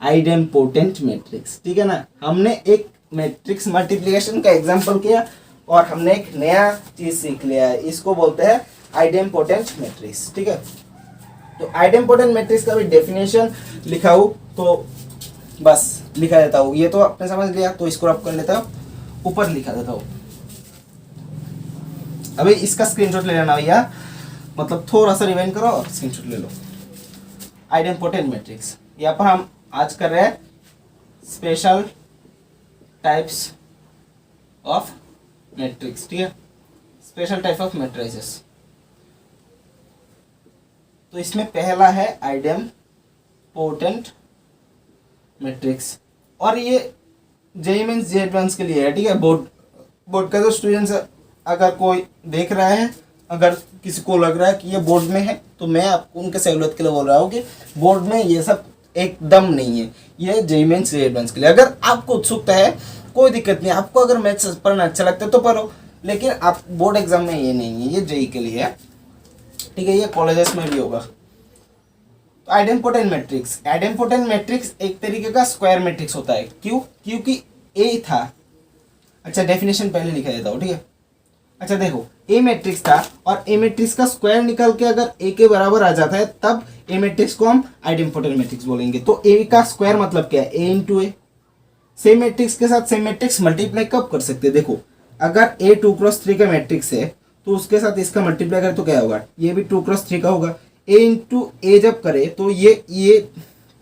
आइडेम्पोटेंट मैट्रिक्स, ठीक है ना। हमने एक मैट्रिक्स मल्टीप्लिकेशन का एग्जांपल किया और हमने एक नया चीज सीख लिया है, इसको बोलते हैं आइडेम्पोटेंट मैट्रिक्स, ठीक है। तो आइडेम्पोटेंट मैट्रिक्स का भी डेफिनेशन लिखा हूँ, तो बस लिखा देता हूँ। ये तो आपने समझ लिया, तो इसको आप कर लेता हूँ, ऊपर लिखा देता हूँ। अभी इसका स्क्रीनशॉट ले लेना भैया, मतलब थोड़ा सा रिवाइंड करो और स्क्रीनशॉट ले लो। आइडेम्पोटेंट मैट्रिक्स, यहाँ पर हम आज कर रहे हैं स्पेशल टाइप्स ऑफ मैट्रिक्स, ठीक है, स्पेशल टाइप ऑफ मैट्रिसेस। तो इसमें पहला है आइडेम्पोटेंट मैट्रिक्स, और ये जेईई मेंस जे एडवांस के लिए है, ठीक है। बोर्ड का जो स्टूडेंट्स अगर कोई देख रहा है, अगर किसी को लग रहा है कि ये बोर्ड में है, तो मैं आपको उनके सहूलियत के लिए बोल रहा हूँ कि बोर्ड में ये सब एकदम नहीं है, ये जेईई मेंस जे एडवांस के लिए। अगर आपको उत्सुकता है कोई दिक्कत नहीं, आपको अगर मैथ्स पढ़ना अच्छा लगता है तो पढ़ो, लेकिन आप बोर्ड एग्जाम में ये नहीं है, ये जेईई के लिए है, ठीक है। ये कॉलेजेस में भी होगा। तो आइडेम्पोटेंट मैट्रिक्स एक तरीके का स्क्वायर मैट्रिक्स होता है। क्यों? क्योंकि ए था, अच्छा डेफिनेशन पहले लिखा देता हूँ, ठीक है। अच्छा देखो, ए मैट्रिक्स था और ए मैट्रिक्स का स्क्वायर निकल के अगर ए के बराबर आ जाता है, तब ए मैट्रिक्स को हम आइडेम्पोटेंट मैट्रिक्स बोलेंगे। तो ए का स्क्वायर मतलब क्या है, ए इंटू ए। सेम मैट्रिक्स के साथ सेम मैट्रिक्स मल्टीप्लाई कब कर सकते हैं, देखो अगर ए 2x3 का मैट्रिक्स है, तो उसके साथ इसका मल्टीप्लाई करें तो क्या होगा, ये भी 2x3 का होगा। ए इंटू ए जब करे तो ये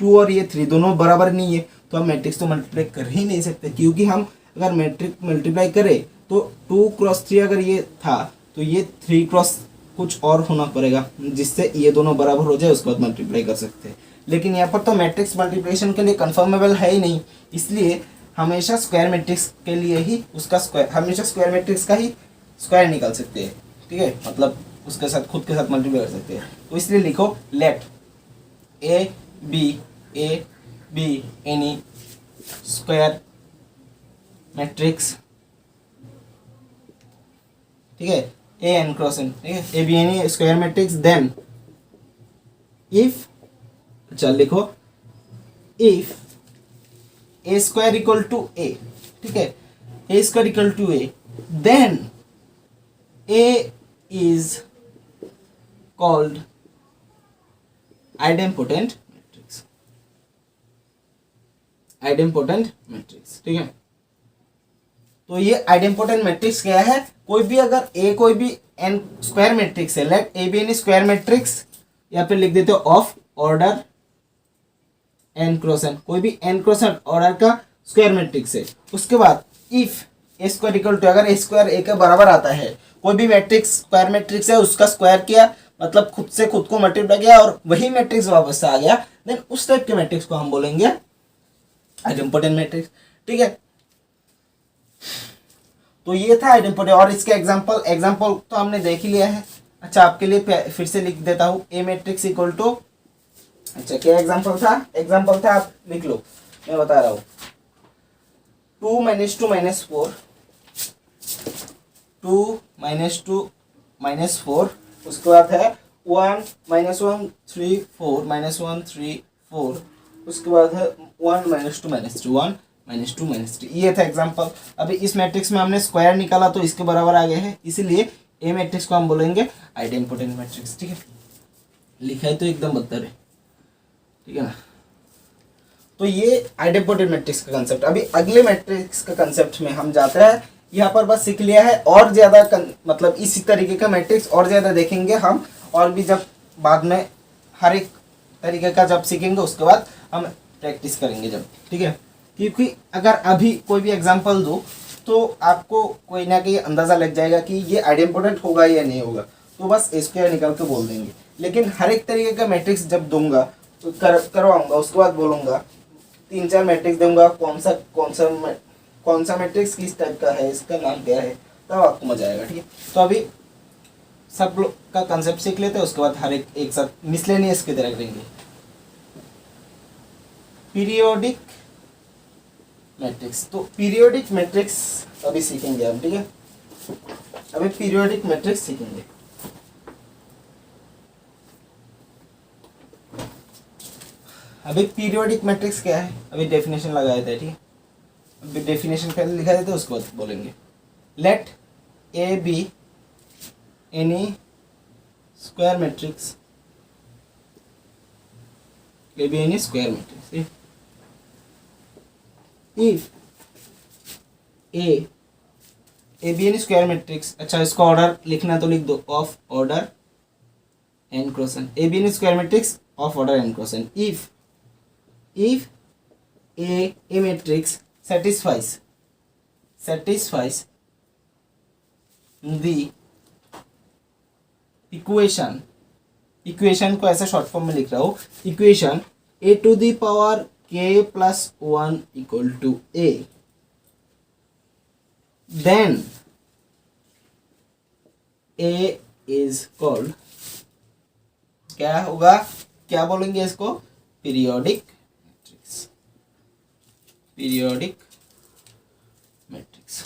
2 और ये 3 दोनों बराबर नहीं है, तो हम मैट्रिक्स तो मल्टीप्लाई कर ही नहीं सकते, क्योंकि हम अगर मैट्रिक्स मल्टीप्लाई करें तो 2x3 अगर ये था तो ये 3x कुछ और होना पड़ेगा, जिससे ये दोनों बराबर हो जाए, उसके बाद मल्टीप्लाई कर सकते हैं। लेकिन यहाँ पर तो मैट्रिक्स मल्टीप्लिकेशन के लिए कन्फर्मेबल है ही नहीं, इसलिए हमेशा स्क्वायर मैट्रिक्स के लिए ही उसका स्क्वायर, हमेशा स्क्वायर मैट्रिक्स का ही स्क्वायर निकाल सकते हैं, ठीक है, मतलब उसके साथ खुद के साथ मल्टीप्लाई कर सकते हैं। तो इसलिए लिखो let A B any square matrix, ठीक है, ए एन क्रॉस एन, ठीक है, A B any square matrix, then if, चल लिखो if A square equal to A, ठीक है, A square equal to A, then A is called idempotent matrix, idempotent matrix, ठीक है। तो ये आइडेम्पोटेंट मैट्रिक्स क्या है, कोई भी अगर ए कोई भी एन स्क्वायर मैट्रिक्स है, let A B N square matrix, या फिर लिख देते हो of order N cross N, कोई भी एन क्रॉस एन ऑर्डर का स्क्वायर मैट्रिक्स है। उसके बाद if A square equal to, अगर ए स्क्वायर ए के बराबर आता है, कोई भी मैट्रिक्स स्क्वायर मैट्रिक्स है उसका स्क्वायर किया, मतलब खुद से खुद को मल्टीप्लाई किया और वही मैट्रिक्स वापस आ गया, देन उस टाइप के मैट्रिक्स को हम बोलेंगे आइडेम्पोटेंट मैट्रिक्स, ठीक है। तो ये था आइडेम्पोटेंट, और इसके एग्जांपल तो हमने देख ही लिया है। अच्छा, आपके लिए फिर से लिख देता हूँ, ए मैट्रिक्स इक्वल टू, अच्छा क्या एग्जांपल था आप लिख लो, मैं बता रहा हूँ, 2 - 2 - 4, 2 - 2 - 4, उसके बाद है 1 - 1 3 4 - 1 3 4, उसके बाद है 1 - 2 - 3 1 - 2 - 3, ये था एग्जांपल। अभी इस मैट्रिक्स में हमने स्क्वायर निकाला तो इसके बराबर आ गए हैं, इसीलिए ए मैट्रिक्स को हम बोलेंगे आइडेम्पोटेंट मैट्रिक्स, ठीक है। लिखा है तो एकदम बदतर है, ठीक है ना। तो ये आइडेम्पोटेंट मैट्रिक्स का कंसेप्ट। अभी अगले मैट्रिक्स का कंसेप्ट में हम जाते हैं, यहाँ पर बस सीख लिया है, और ज़्यादा मतलब इसी तरीके का मैट्रिक्स और ज़्यादा देखेंगे हम, और भी जब बाद में हर एक तरीके का जब सीखेंगे उसके बाद हम प्रैक्टिस करेंगे जब, ठीक है। क्योंकि अगर अभी कोई भी एग्जांपल दो तो आपको कोई ना कोई अंदाज़ा लग जाएगा कि ये आइडेम्पोटेंट होगा या नहीं होगा, तो बस स्क्वायर निकाल के बोल देंगे। लेकिन हर एक तरीके का मैट्रिक्स जब दूंगा तो करवाऊंगा, उसके बाद बोलूँगा 3-4 मैट्रिक्स दूंगा, कौन सा मैट्रिक्स किस टाइप का है, इसका नाम क्या है, तब आपको मजा आएगा, ठीक है। तो अभी सब लोग का कंसेप्ट सीख लेते हैं, उसके बाद हर एक साथ मिसलेनियस की तरह करेंगे। पीरियोडिक मैट्रिक्स, तो पीरियोडिक मैट्रिक्स अभी सीखेंगे हम, ठीक है। अभी पीरियोडिक मैट्रिक्स सीखेंगे। अभी पीरियोडिक मैट्रिक्स क्या है, अभी डेफिनेशन लगाया था, ठीक है। अभी डेफिनेशन पहले लिखा देते उसके बाद बोलेंगे। Let A B any square matrix, A B any square matrix if A B any square matrix. अच्छा, इसका ऑर्डर लिखना तो लिख दो, of order N cross N, A B any square matrix of order N cross N if a matrix satisfies the equation को ऐसे short form में लिख रहा हूँ, equation a to the power k plus 1 equal to a, then a is called, क्या होगा, क्या बोलेंगे इसको, पीरियोडिक मैट्रिक्स,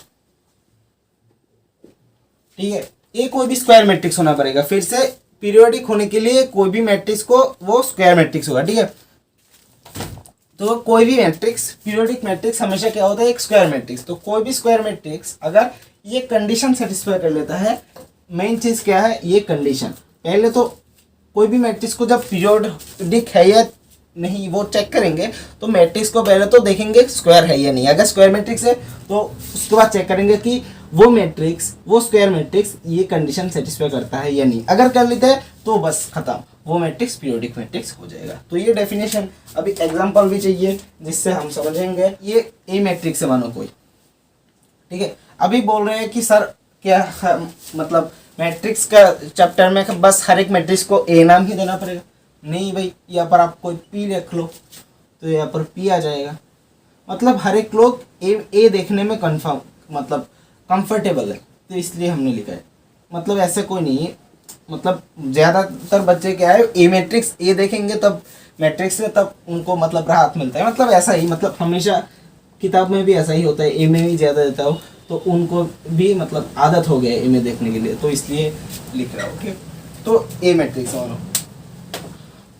ठीक है। ये कोई भी स्क्वायर मैट्रिक्स होना पड़ेगा, फिर से पीरियोडिक होने के लिए कोई भी मैट्रिक्स को वो स्क्वायर मैट्रिक्स होगा, ठीक है। तो कोई भी मैट्रिक्स, पीरियोडिक मैट्रिक्स हमेशा क्या होता है, एक स्क्वायर मैट्रिक्स। तो कोई भी स्क्वायर मैट्रिक्स अगर ये कंडीशन सेटिस्फाई कर लेता है, मेन चीज क्या है, ये कंडीशन। पहले तो कोई भी मैट्रिक्स को जब पीरियोडिक है या नहीं वो चेक करेंगे, तो मैट्रिक्स को पहले तो देखेंगे स्क्वायर है या नहीं। अगर स्क्वायर मैट्रिक्स है तो उसके बाद चेक करेंगे कि वो मैट्रिक्स, वो स्क्वायर मैट्रिक्स ये कंडीशन सेटिस्फाई करता है या नहीं। अगर कर लेते हैं तो बस खत्म, वो मैट्रिक्स पीरियोडिक मैट्रिक्स हो जाएगा। तो ये डेफिनेशन। अभी एग्जांपल भी चाहिए जिससे हम समझेंगे। ये ए मैट्रिक्स है मानो कोई, ठीक है। अभी बोल रहे हैं कि सर क्या मतलब मैट्रिक्स का चैप्टर में बस हर एक मैट्रिक्स को ए नाम ही देना पड़ेगा? नहीं भाई, यहाँ पर आप कोई पी रख लो तो यहाँ पर पी आ जाएगा। मतलब हर एक लोग ए देखने में कंफर्म मतलब कंफर्टेबल है, तो इसलिए हमने लिखा है। मतलब ऐसे कोई नहीं है, मतलब ज़्यादातर बच्चे क्या है, ए मैट्रिक्स ए देखेंगे तब मैट्रिक्स से तब उनको मतलब राहत मिलता है। मतलब ऐसा ही, मतलब हमेशा किताब में भी ऐसा ही होता है, ए में भी ज़्यादा देता हो तो उनको भी मतलब आदत हो गया ए में देखने के लिए, तो इसलिए लिख रहा हूँ। ओके, तो ए मैट्रिक्स मानो।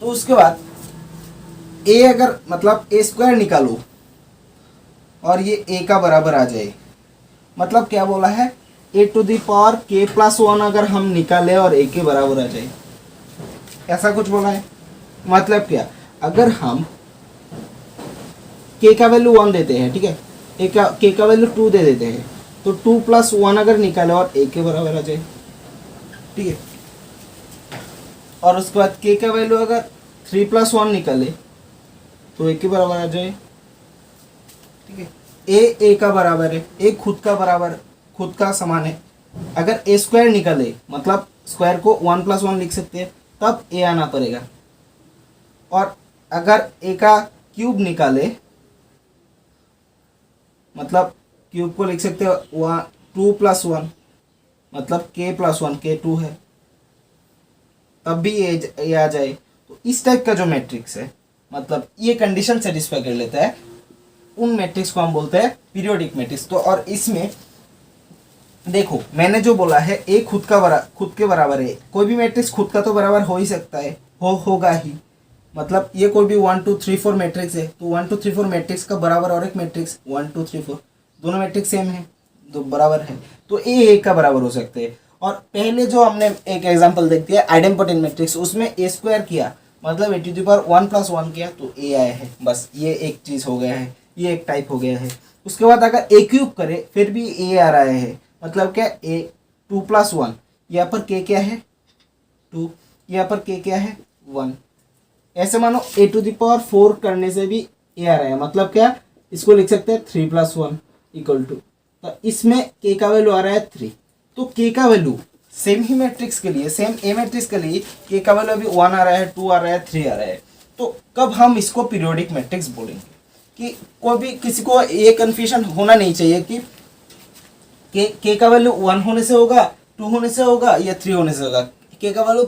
तो उसके बाद ए अगर मतलब ए स्क्वायर निकालो और ये ए का बराबर आ जाए, मतलब क्या बोला है, ए टू दी पावर k+1 अगर हम निकाले और ए के बराबर आ जाए, ऐसा कुछ बोला है। मतलब क्या, अगर हम के का वैल्यू 1 देते हैं, ठीक है, के का वैल्यू 2 दे देते हैं, तो 2 + 1 अगर निकाले और ए के बराबर आ जाए, ठीक है, और उसके बाद के का वैल्यू अगर 3 + 1 निकाले तो ए के बराबर आ जाए, ठीक है। ए का बराबर है, ए खुद का समान है। अगर ए स्क्वायर निकाले मतलब स्क्वायर को 1 + 1 लिख सकते हैं, तब ए आना पड़ेगा। और अगर ए का क्यूब निकाले मतलब क्यूब को लिख सकते हो 2 + 1 मतलब के + 1 के 2 है, तब भी ये आ जाए। तो इस टाइप का जो मैट्रिक्स है मतलब ये कंडीशन सेटिस्फाई कर लेता है, उन मैट्रिक्स को हम बोलते हैं पीरियोडिक मैट्रिक्स। तो और इसमें देखो मैंने जो बोला है ए खुद के बराबर है, कोई भी मैट्रिक्स खुद का तो बराबर हो ही सकता है, होगा ही। मतलब ये कोई भी 1 2 3 4 मैट्रिक्स है, तो 1 2 3 4 मैट्रिक्स का बराबर और एक मैट्रिक्स 1 2 3 4 दोनों मैट्रिक्स सेम है, तो बराबर है, तो ए का बराबर हो सकते हैं। और पहले जो हमने एक एग्जांपल देख दिया आइडेम्पोटेंट मैट्रिक्स, उसमें ए स्क्वायर किया मतलब a⁻1 + 1 किया तो ए आया है, बस ये एक चीज़ हो गया है, ये एक टाइप हो गया है। उसके बाद अगर ए क्यूब करे फिर भी ए आ रहा है, मतलब क्या ए 2 + 1, यहाँ पर के क्या है 2, यहाँ पर के क्या है 1, ऐसे मानो a⁴ करने से भी ए आ रहा है, मतलब क्या इसको लिख सकते हैं 3 + 1 = तो इसमें के का वैल्यू आ रहा है 3। तो के का वैल्यू सेम ही मैट्रिक्स के लिए, सेम ए मैट्रिक्स के लिए के का वैल्यू अभी 1 आ रहा है, 2 आ रहा है, 3 आ रहा है, तो कब हम इसको पीरियोडिक मैट्रिक्स बोलेंगे? कि कोई भी किसी को ये कन्फ्यूजन होना नहीं चाहिए कि के का वैल्यू 1 होने से होगा, 2 होने से होगा या 3 होने से होगा। के का वैल्यू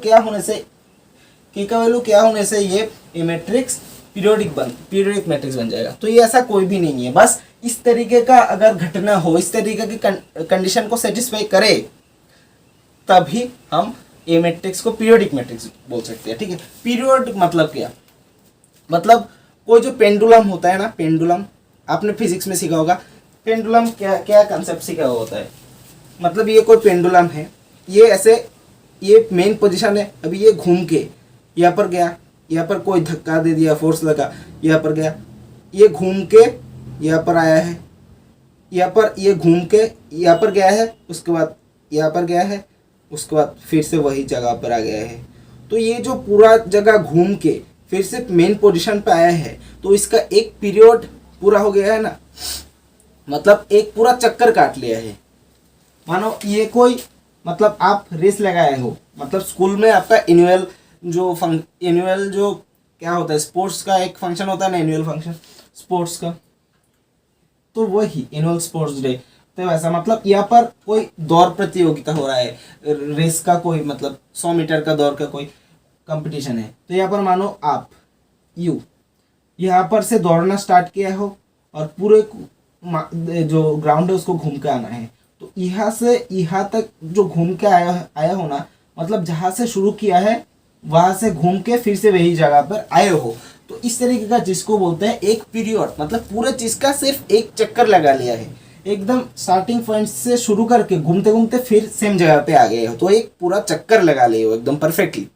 क्या होने से ये मैट्रिक्स पीरियोडिक मैट्रिक्स बन जाएगा। तो ये ऐसा कोई भी नहीं है, बस इस तरीके का अगर घटना हो, इस तरीके की कंडीशन को सेटिस्फाई करे तभी हम ए मैट्रिक्स को पीरियोडिक मैट्रिक्स बोल सकते हैं, ठीक है। पीरियोड मतलब क्या, मतलब कोई जो पेंडुलम होता है ना, पेंडुलम आपने फिजिक्स में सीखा होगा, पेंडुलम क्या कंसेप्ट सीखा होता है, मतलब ये कोई पेंडुलम है, ये ऐसे ये मेन पोजीशन है, अभी ये घूम के यहाँ पर गया, यहाँ पर कोई धक्का दे दिया, फोर्स लगा, यहाँ पर गया, ये घूम के यहाँ पर आया है, यहाँ पर ये घूम के यहाँ पर गया है, उसके बाद यहाँ पर गया है, उसके बाद फिर से वही जगह पर आ गया है। तो ये जो पूरा जगह घूम के फिर से मेन पोजीशन पे आया है, तो इसका एक पीरियड पूरा हो गया है ना, मतलब एक पूरा चक्कर काट लिया है। मानो ये कोई मतलब आप रेस लगाए हो, मतलब स्कूल में आपका एनुअल जो क्या होता है, स्पोर्ट्स का एक फंक्शन होता है ना, एनुअल फंक्शन स्पोर्ट्स का, तो वही एनुअल स्पोर्ट्स डे। तो वैसा मतलब यहाँ पर कोई दौड़ प्रतियोगिता हो रहा है, रेस का कोई मतलब 100 मीटर का दौड़ का कोई कंपटीशन है। तो यहाँ पर मानो आप यहाँ पर से दौड़ना स्टार्ट किया हो और पूरे जो ग्राउंड है उसको घूम के आना है, तो यहाँ से यहाँ तक जो घूम के आया हो ना, मतलब जहाँ से शुरू किया है वहाँ से घूम के फिर से वही जगह पर आए हो, तो इस तरीके का जिसको बोलते हैं एक पीरियड, मतलब पूरे चीज का सिर्फ एक चक्कर लगा लिया है, एकदम स्टार्टिंग पॉइंट से शुरू करके घूमते घूमते फिर सेम जगह पे आ गए हो, तो एक पूरा चक्कर लगा लिए हो एकदम परफेक्टली।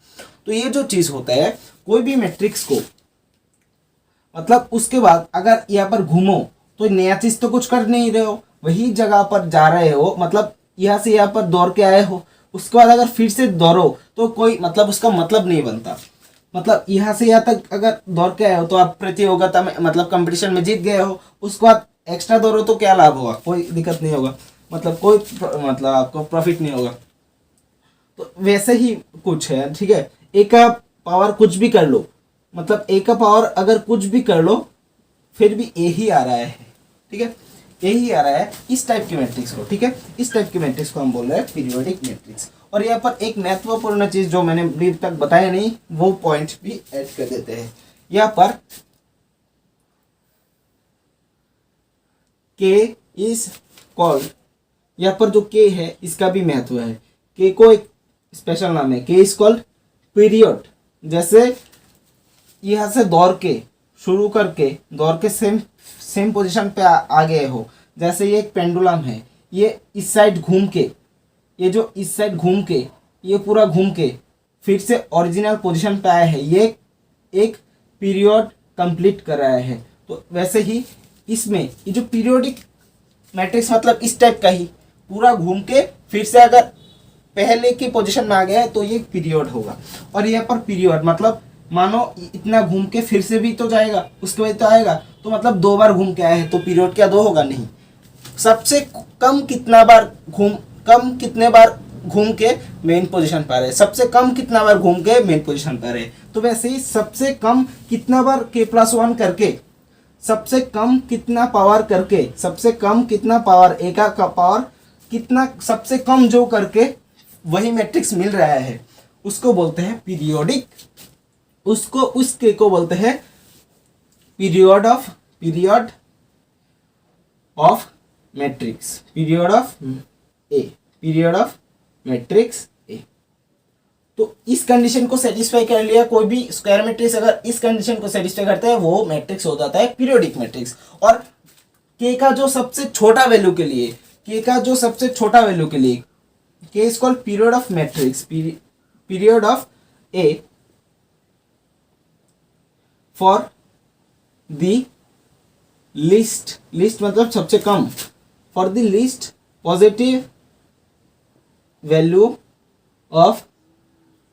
तो ये जो चीज होता है कोई भी मैट्रिक्स को, मतलब उसके बाद अगर यहाँ पर घूमो तो नया चीज तो कुछ कर नहीं रहे हो, वही जगह पर जा रहे हो, मतलब यहाँ से यहाँ पर दौड़ के आए हो, उसके बाद अगर फिर से दौड़ो तो कोई मतलब उसका मतलब नहीं बनता। मतलब यहाँ से यहाँ तक अगर दौड़ के आए हो तो आप प्रतियोगिता में मतलब कंपटीशन में जीत गए हो, उसके बाद एक्स्ट्रा दौड़ो तो क्या लाभ होगा, कोई दिक्कत नहीं होगा, मतलब कोई मतलब आपको प्रॉफिट नहीं होगा। तो वैसे ही कुछ है, ठीक है। ए का पावर कुछ भी कर लो, मतलब ए का पावर अगर कुछ भी कर लो फिर भी ए ही आ रहा है, ठीक है, ए ही आ रहा है इस टाइप के मैट्रिक्स को, ठीक है। इस टाइप के मैट्रिक्स को हम बोल रहे हैं पीरियोडिक मैट्रिक्स। और यहाँ पर एक महत्वपूर्ण चीज जो मैंने अभी तक बताया नहीं, वो पॉइंट भी ऐड कर देते हैं। यहाँ पर के इज कॉल्ड, यहाँ पर जो के है इसका भी महत्व है, के को एक स्पेशल नाम है, के इज कॉल्ड पीरियड। जैसे यहाँ से दौड़ के शुरू करके दौड़ के सेम पोजीशन पे आ गए हो, जैसे ये एक पेंडुलम है, ये इस साइड घूम के, ये जो इस साइड घूम के ये पूरा घूम के फिर से ओरिजिनल पोजीशन पे आया है, ये एक पीरियड कंप्लीट कराया है। तो वैसे ही इसमें ये जो पीरियोडिक मैट्रिक्स मतलब इस टाइप का ही पूरा घूम के फिर से अगर पहले की पोजीशन में आ गया है तो ये पीरियड होगा। और यहाँ पर पीरियड मतलब मानो इतना घूम के फिर से भी तो जाएगा, उसके बाद तो आएगा, तो मतलब 2 बार घूम के आया है, तो पीरियड क्या 2 होगा? नहीं। सबसे कम कितने बार घूम के मेन पोजीशन पर है, सबसे कम कितना बार घूम के मेन पोजीशन पर है। तो वैसे ही सबसे कम कितना बार k+1 करके, सबसे कम कितना पावर करके, सबसे कम कितना पावर ए का पावर कितना, सबसे कम जो करके वही मैट्रिक्स मिल रहा है उसको बोलते हैं पीरियोडिक। उसको उस के को बोलते हैं period of matrix, period of matrix A. तो इस कंडीशन को सेटिस्फाई कर लिया, कोई भी स्क्वायर मैट्रिक्स अगर इस कंडीशन को सेटिस्फाई करता है वो मैट्रिक्स हो जाता है पीरियोडिक मैट्रिक्स। और के का जो सबसे छोटा वैल्यू के लिए, K is called period of matrix, period of A for the least मतलब सबसे कम, for the least positive value of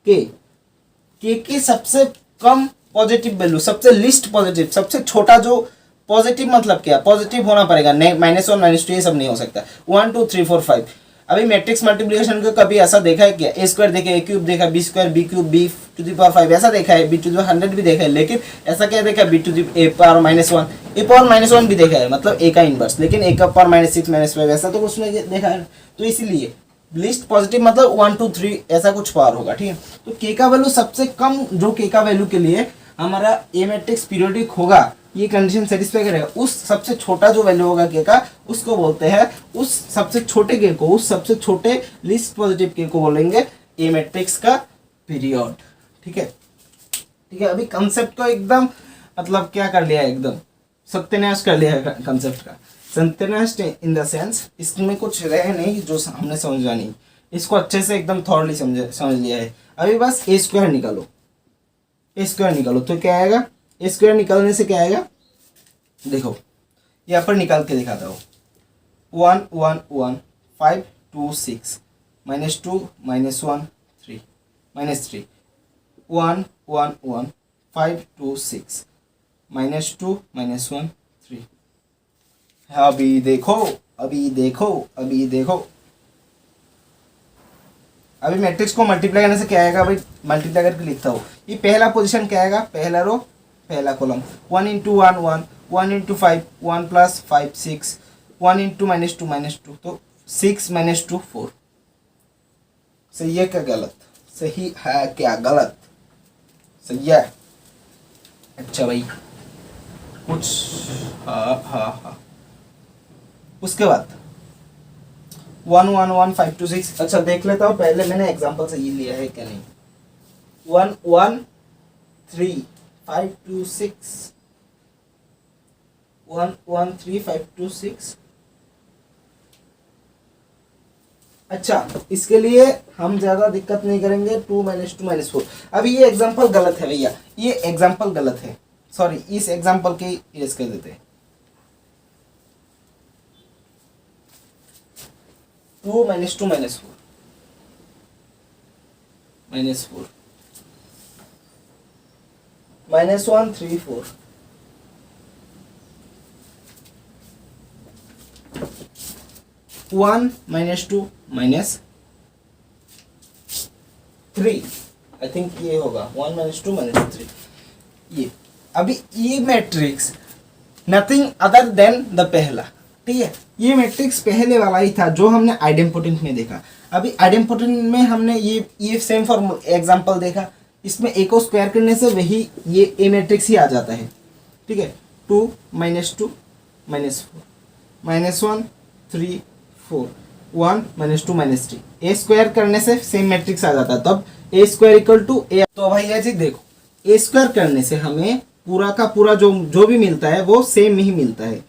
K सबसे कम पॉजिटिव वैल्यू, सबसे लिस्ट पॉजिटिव, सबसे छोटा जो पॉजिटिव मतलब क्या, पॉजिटिव होना पड़ेगा, -1 -2 ये सब नहीं हो सकता। 1 2 3 4 5। अभी मैट्रिक्स मल्टीप्लिकेशन को कभी ऐसा देखा है क्या? a² देखा, a³ देखा, b² b³ b⁵ ऐसा देखा है, b⁴ भी देखा है, लेकिन ऐसा क्या देखा है? a⁻⁻1 भी देखा है, मतलब a का इनवर्स, लेकिन a⁻⁻6 -5 ऐसा तो कुछ नहीं देखा है। तो इसीलिए लिस्ट पॉजिटिव मतलब 1 2 3 ऐसा कुछ पावर होगा, ठीक है। तो के का वैल्यू सबसे कम, जो के का वैल्यू के लिए हमारा ए मैट्रिक्स पीरियोडिक होगा, ये कंडीशन सेटिस्फाई करेगा, उस सबसे छोटा जो वैल्यू होगा के का, उसको बोलते हैं, उस सबसे छोटे के को, उस सबसे छोटे लिस्ट पॉजिटिव के को बोलेंगे ए मैट्रिक्स का पीरियड, ठीक है। अभी कंसेप्ट को एकदम मतलब क्या कर लिया है, एकदम सत्यानाश कर लिया है कंसेप्ट का। सत्यानाश इन द सेंस इसमें कुछ रहे नहीं जो हमने समझा नहीं, इसको अच्छे से एकदम थॉरली समझ लिया है। अभी बस a² निकालो, तो क्या आएगा? a² निकालने से क्या आएगा? देखो यहाँ पर निकाल के दिखाता हूँ। 1 1 1 5 2 6 -2 -1 3 -3 1 1 1 5 2 6 -2 -1 3। अभी देखो अभी मैट्रिक्स को मल्टीप्लाई करने से क्या आएगा? भाई मल्टीप्लाई करके लिखता हूँ। ये पहला पोजीशन क्या आएगा? पहला रो पहला कॉलम 1 × 1 1 1 × 5 1 + 5 6 1 × -2 तो 6 -2 4। सही है क्या गलत? सही है क्या गलत? सही है। अच्छा भाई कुछ हाँ उसके बाद 1 1 1 5 2 6। अच्छा देख लेता हूँ पहले मैंने एग्जांपल सही लिया है क्या नहीं। 1 1 3 5 2 6 1 1 3 5 2 6। अच्छा इसके लिए हम ज्यादा दिक्कत नहीं करेंगे। 2 -2 -4। अभी ये एग्जांपल गलत है भैया, ये एग्जांपल गलत है, सॉरी इस एग्जांपल के इरेज कर देते हैं। 2 - 2 - 4 -4 -1 3 4 1 -2 -3। आई थिंक ये होगा 1 -2 -3। ये अभी ये matrix nothing other than the पहला, ठीक है। ये मैट्रिक्स पहले वाला ही था जो हमने आइडेम्पोटेंट में देखा। अभी आइडेम्पोटेंट में हमने ये सेम फॉर्म एग्जांपल देखा। इसमें ए को स्क्वायर करने से वही ये ए मैट्रिक्स ही आ जाता है, ठीक है। 2 -2 -4 -1 3 4 1 -2 -3 ए स्क्वायर करने से सेम मैट्रिक्स आ जाता है। तब a² = a। तो भाई ये चीज देखो, a² करने से हमें पूरा का पूरा जो भी मिलता है वो सेम ही मिलता है,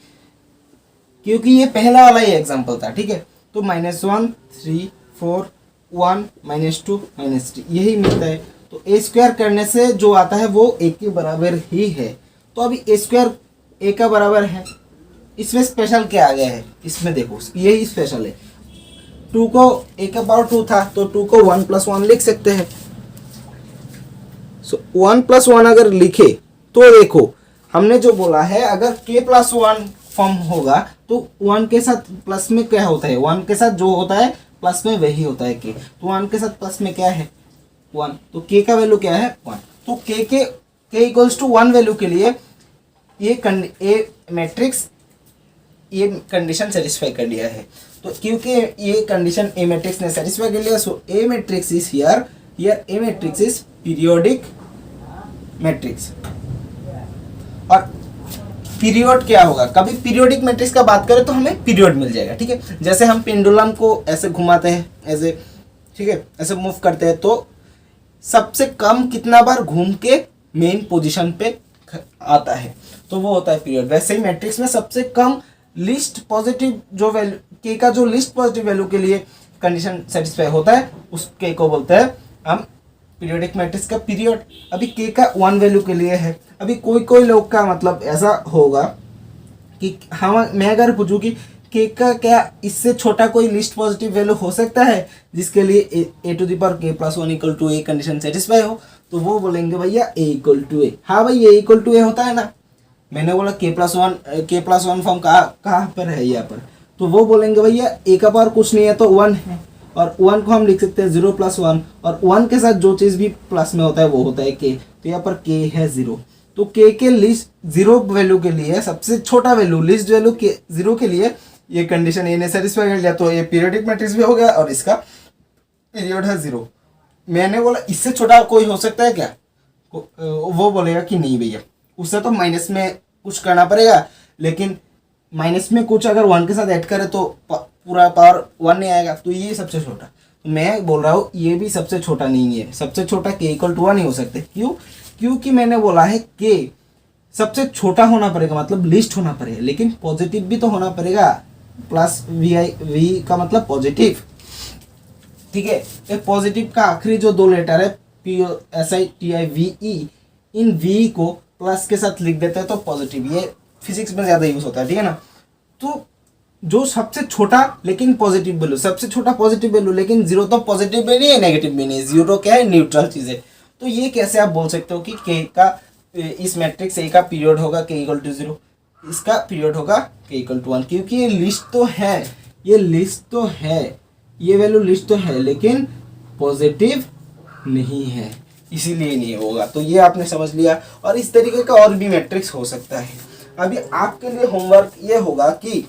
क्योंकि ये पहला वाला ही एग्जांपल था, ठीक है। तो -1 3 4 1 -2 -3 यही मिलता है। तो ए स्क्वायर करने से जो आता है वो ए के बराबर ही है। तो अभी ए स्क्वायर ए का बराबर है, इसमें स्पेशल क्या आ गया है, इसमें देखो यही स्पेशल है। 2 को ए का पावर 2 था तो 2 को 1 + 1 लिख सकते हैं। सो 1 + 1 अगर लिखे तो देखो हमने जो बोला है अगर k + 1 फॉर्म होगा तो 1 के साथ प्लस में क्या होता है, 1 के साथ जो होता है प्लस में वही होता है k। तो 1 के साथ प्लस में क्या है 1, तो k का वैल्यू क्या है 1। तो k = 1 वैल्यू के लिए ये मैट्रिक्स ये कंडीशन सेटिस्फाई कर लिया है। तो क्योंकि ये कंडीशन ए मैट्रिक्स ने सेटिस्फाई कर लिया, so A matrix is here A matrix is periodic matrix. और पीरियड क्या होगा, कभी पीरियोडिक मैट्रिक्स का बात करें तो हमें पीरियड मिल जाएगा, ठीक है। जैसे हम पेंडुलम को ऐसे घुमाते हैं ऐसे, ठीक है, ऐसे मूव करते हैं तो सबसे कम कितना बार घूम के मेन पोजीशन पे आता है तो वो होता है पीरियड। वैसे ही मैट्रिक्स में सबसे कम लिस्ट पॉजिटिव जो वैल्यू के का जो लिस्ट पॉजिटिव वैल्यू के लिए कंडीशन सेटिस्फाई होता है उस के को बोलते हैं हम पीरियोडिक मैट्रिक्स का पीरियड। अभी के का 1 वैल्यू के लिए है। अभी कोई लोग का मतलब ऐसा होगा कि हम मैं अगर पूछूं कि के का क्या इससे छोटा कोई लिस्ट पॉजिटिव वैल्यू हो सकता है जिसके लिए a⁴k+1 = a कंडीशन सेटिस्फाई हो, तो वो बोलेंगे भैया a = a। हाँ भाई a = a होता है ना, मैंने बोला k+1 फॉर्म कहाँ पर है यहाँ पर, तो वो बोलेंगे भैया a का पावर कुछ नहीं है तो 1 है, और 1 को हम लिख सकते हैं 0 + 1, और 1 के साथ जो चीज़ भी प्लस में होता है वो होता है k, तो यहाँ पर k है 0। तो k के लिस्ट 0 वैल्यू के लिए सबसे छोटा वैल्यू लिस्ट वैल्यू के 0 के लिए ये कंडीशन ए ने सेटिस्फाई कर लिया, तो ये पीरियोडिक मैट्रिक्स भी हो गया और इसका पीरियड है 0। मैंने बोला इससे छोटा कोई हो सकता है क्या, वो बोलेगा कि नहीं भैया, उससे तो माइनस में कुछ करना पड़ेगा, लेकिन माइनस में कुछ अगर 1 के साथ ऐड करे तो पूरा पावर 1 नहीं आएगा, तो ये सबसे छोटा। तो मैं बोल रहा हूँ ये भी सबसे छोटा नहीं है, सबसे छोटा k = 1 नहीं हो सकते। क्यों, क्योंकि मैंने बोला है k सबसे छोटा होना पड़ेगा, मतलब लिस्ट होना पड़ेगा, लेकिन पॉजिटिव भी तो होना पड़ेगा, प्लस v का मतलब पॉजिटिव, ठीक है। ये पॉजिटिव का आखिरी जो 2 लेटर है POSITIVE, इन v को प्लस के साथ लिख देते हैं तो पॉजिटिव, ये फिजिक्स में ज़्यादा यूज होता है, ठीक है ना। तो जो सबसे छोटा लेकिन पॉजिटिव वैल्यू, सबसे छोटा पॉजिटिव वैल्यू, लेकिन 0 तो पॉजिटिव भी नहीं है नेगेटिव भी नहीं है, 0 क्या है न्यूट्रल चीज़ है। तो ये कैसे आप बोल सकते हो कि k का इस मैट्रिक्स A का पीरियड होगा k = 0, इसका पीरियड होगा k = 1, क्योंकि ये लिस्ट तो है, ये लिस्ट तो है, ये वैल्यू लिस्ट तो है लेकिन पॉजिटिव नहीं है, इसीलिए नहीं होगा। तो ये आपने समझ लिया, और इस तरीके का और भी मैट्रिक्स हो सकता है। अभी आपके लिए होमवर्क ये होगा कि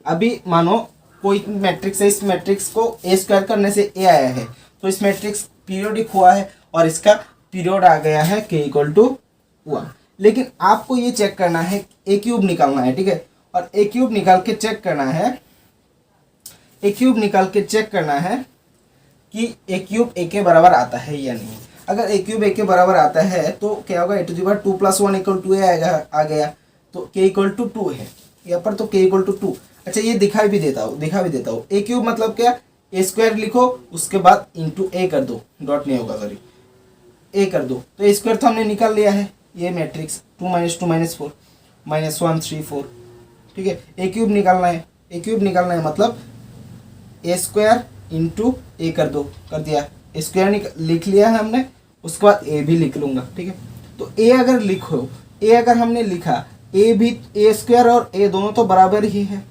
अभी मानो कोई मैट्रिक्स है, इस मैट्रिक्स को a² करने से a आया है, तो इस मैट्रिक्स पीरियोडिक हुआ है और इसका पीरियड आ गया है k = 1। लेकिन आपको ये चेक करना है, a³ निकालना है, ठीक है, और a³ निकाल के चेक करना है, a³ निकाल के चेक करना है कि a³ a के बराबर आता है या नहीं। अगर a³ a के बराबर आता है तो क्या होगा, a⁴ 2 + 1 = 2 आएगा, आ गया, तो k = 2 है यहाँ पर, तो k = 2। अच्छा ये दिखा भी देता हूँ a³ मतलब क्या, a² लिखो उसके बाद इंटू a कर दो, डॉट नहीं होगा सॉरी, a कर दो, तो a² तो हमने निकाल लिया है। ये मैट्रिक्स 2 - 2 - 4 -1 3 4, ठीक है। a³ निकालना है, a³ निकालना है मतलब a² इंटू a कर दो, कर दिया, a² लिख लिया है हमने, उसके बाद a भी लिख लूँगा, ठीक है। तो a अगर लिखो, a अगर हमने लिखा, a भी a² और a दोनों तो बराबर ही है,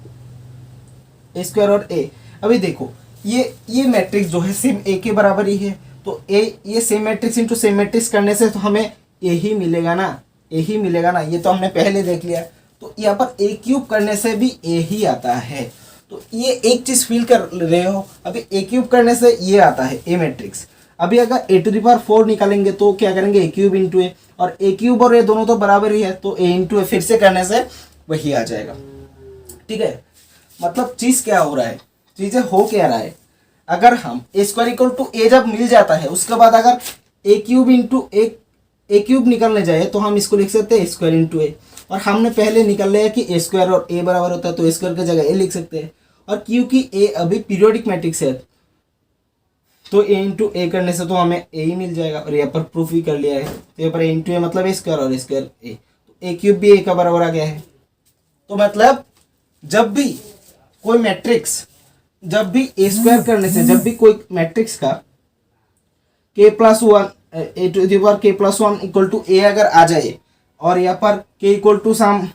a² और a। अभी देखो ये मैट्रिक्स जो है सेम a के बराबर ही है, तो a ये same matrix into same matrix करने से तो हमें a ही मिलेगा ना, a ही मिलेगा ना, ये तो हमने पहले देख लिया। तो यहाँ पर a³ करने से भी a ही आता है, तो ये एक चीज़ फील कर रहे हो। अभी a³ करने से ये आता है a मैट्रिक्स। अभी अगर a⁴ निकालेंगे तो क्या करेंगे, a³ इंटू a, और a³ और a दोनों तो बराबर ही है, तो a इंटू a फिर से करने से वही आ जाएगा, ठीक है। मतलब चीज़ क्या हो रहा है, चीज़ें हो क्या रहा है, अगर हम a² = a जब मिल जाता है, उसके बाद अगर a³ इंटू a³ निकलने जाए तो हम इसको लिख सकते हैं a² इंटू a, और हमने पहले निकल लिया कि a² और a बराबर होता है, तो a² की जगह a लिख सकते हैं। और क्योंकि a अभी पीरियोडिक मैट्रिक्स है तो ए इंटू ए करने से तो हमें ए ही मिल जाएगा, और यहाँ पर प्रूफ भी कर लिया है। तो यहाँ पर ए इंटू ए मतलब ए स्क्वायर, और स्क्वायर ए, तो ए क्यूब भी ए का बराबर आ गया है। तो मतलब जब भी कोई मैट्रिक्स, जब भी ए स्क्वायर करने से, जब भी कोई मैट्रिक्स का K plus one, A to the power K plus one equal to A अगर आ जाए, और यहाँ पर K equal to some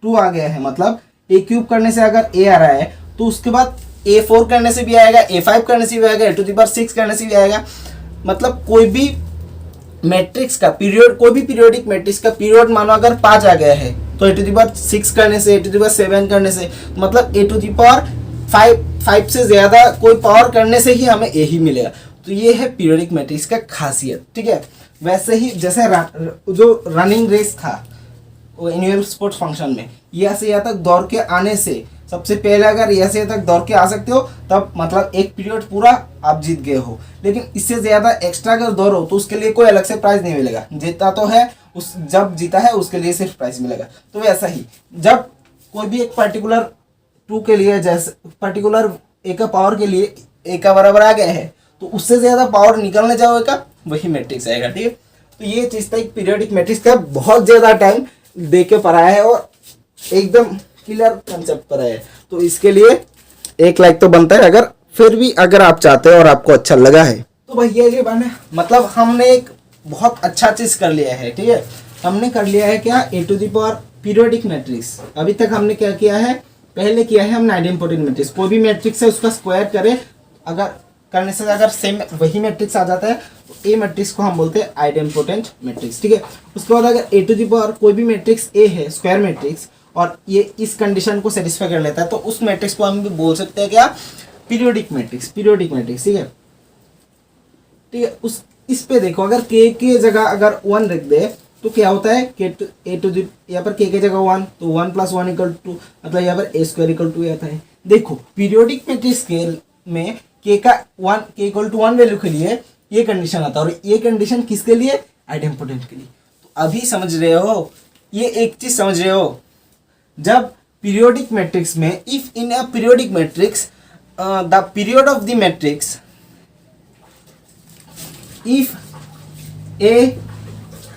two आ गया है, मतलब ए क्यूब करने से अगर ए आ रहा है, तो उसके बाद ए फोर करने से भी आएगा, ए फाइव करने से भी आएगा, ए टू द पावर सिक्स करने से भी आएगा। मतलब कोई भी मैट्रिक्स का पीरियड, कोई भी पीरियोडिक मैट्रिक्स का पीरियड मानो अगर 5 आ गया है, तो ए टू द पावर 6 करने से, ए टू द पावर 7 करने से, मतलब ए टू द पावर 5 से ज़्यादा कोई पावर करने से ही हमें ए ही मिलेगा। तो ये है पीरियोडिक मैट्रिक्स का खासियत, ठीक है। वैसे ही जैसे जो रनिंग रेस था वो एनुअल स्पोर्ट्स फंक्शन में, यहाँ से यहाँ तक दौड़ के आने से, सबसे पहले अगर यहाँ से यहाँ तक दौड़ के आ सकते हो, तब मतलब एक पीरियड पूरा आप जीत गए हो। लेकिन इससे ज़्यादा एक्स्ट्रा अगर दौड़ो तो उसके लिए कोई अलग से प्राइज़ नहीं मिलेगा, जीता तो है उस, जब जीता है उसके लिए सिर्फ प्राइज़ मिलेगा। तो वैसा ही जब कोई भी एक पर्टिकुलर टू के लिए, जैसे पर्टिकुलर ए का पावर के लिए ए का बराबर आ गया है, तो उससे ज़्यादा पावर निकलने जाओगे वही मैट्रिक्स आएगा, ठीक है। तो ये चीज़ था एक पीरियोडिक मैट्रिक्स का, बहुत ज़्यादा टाइम दे के पढ़ाया है और एकदम क्लियर कंसेप्ट पढ़ाया है। तो इसके लिए 1 लाइक तो बनता है, अगर फिर भी अगर आप चाहते हो और आपको अच्छा लगा है तो भैया ये बने, मतलब हमने एक बहुत अच्छा चीज़ कर लिया है, ठीक है। हमने कर लिया है क्या, A to the power periodic matrix. अभी तक हमने क्या किया है, पहले किया है हमने आइडेम्पोटेंट मैट्रिक्स। कोई भी मैट्रिक्स है उसका स्क्वायर करें, अगर करने से अगर सेम वही मैट्रिक्स आ जाता है, तो ए मैट्रिक्स को हम बोलते हैं आइडेम्पोटेंट मैट्रिक्स, ठीक है। उसके बाद अगर ए टू द पावर कोई भी मैट्रिक्स ए है, स्क्वायर मैट्रिक्स, और ये इस कंडीशन को सेटिस्फाई कर लेता है, तो उस मैट्रिक्स को हम भी बोल सकते हैं क्या, पीरियोडिक मैट्रिक्स, पीरियोडिक मैट्रिक्स, ठीक है। ठीक है, उस इस पे देखो, अगर के की जगह अगर 1 रख दे तो क्या होता है, के टू ए टू द, यहाँ पर के की जगह 1, तो 1 + 1 = 2, मतलब यहाँ पर ए स्क्वायर = 2 आता है। देखो पीरियोडिक मैट्रिक्स के में के का 1, के = 1 वैल्यू के लिए ये कंडीशन आता है, और ये कंडीशन किसके लिए, आइडेम्पोटेंट के लिए। तो अभी समझ रहे हो, ये एक चीज समझ रहे हो, जब पीरियोडिक मैट्रिक्स में, if in a periodic matrix the period of the matrix, if A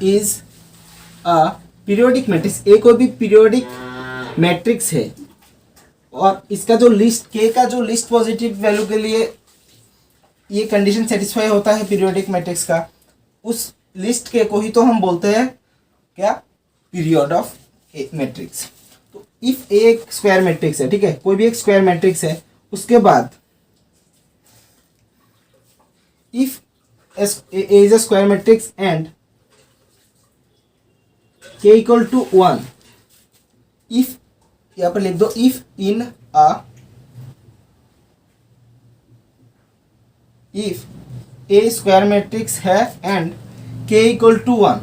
is a periodic matrix, A कोई भी पीरियोडिक मैट्रिक्स है, और इसका जो लिस्ट, के का जो लिस्ट पॉजिटिव वैल्यू के लिए ये कंडीशन सेटिस्फाई होता है पीरियोडिक मैट्रिक्स का, उस लिस्ट के को ही तो हम बोलते हैं क्या, पीरियड ऑफ ए मैट्रिक्स। तो इफ ए एक स्क्वायर मैट्रिक्स है, ठीक है, कोई भी एक स्क्वायर मैट्रिक्स है, उसके बाद if A is a square matrix and के = 1, इफ, यहाँ पर लिख दो, if in a, if A square matrix है एंड के = 1,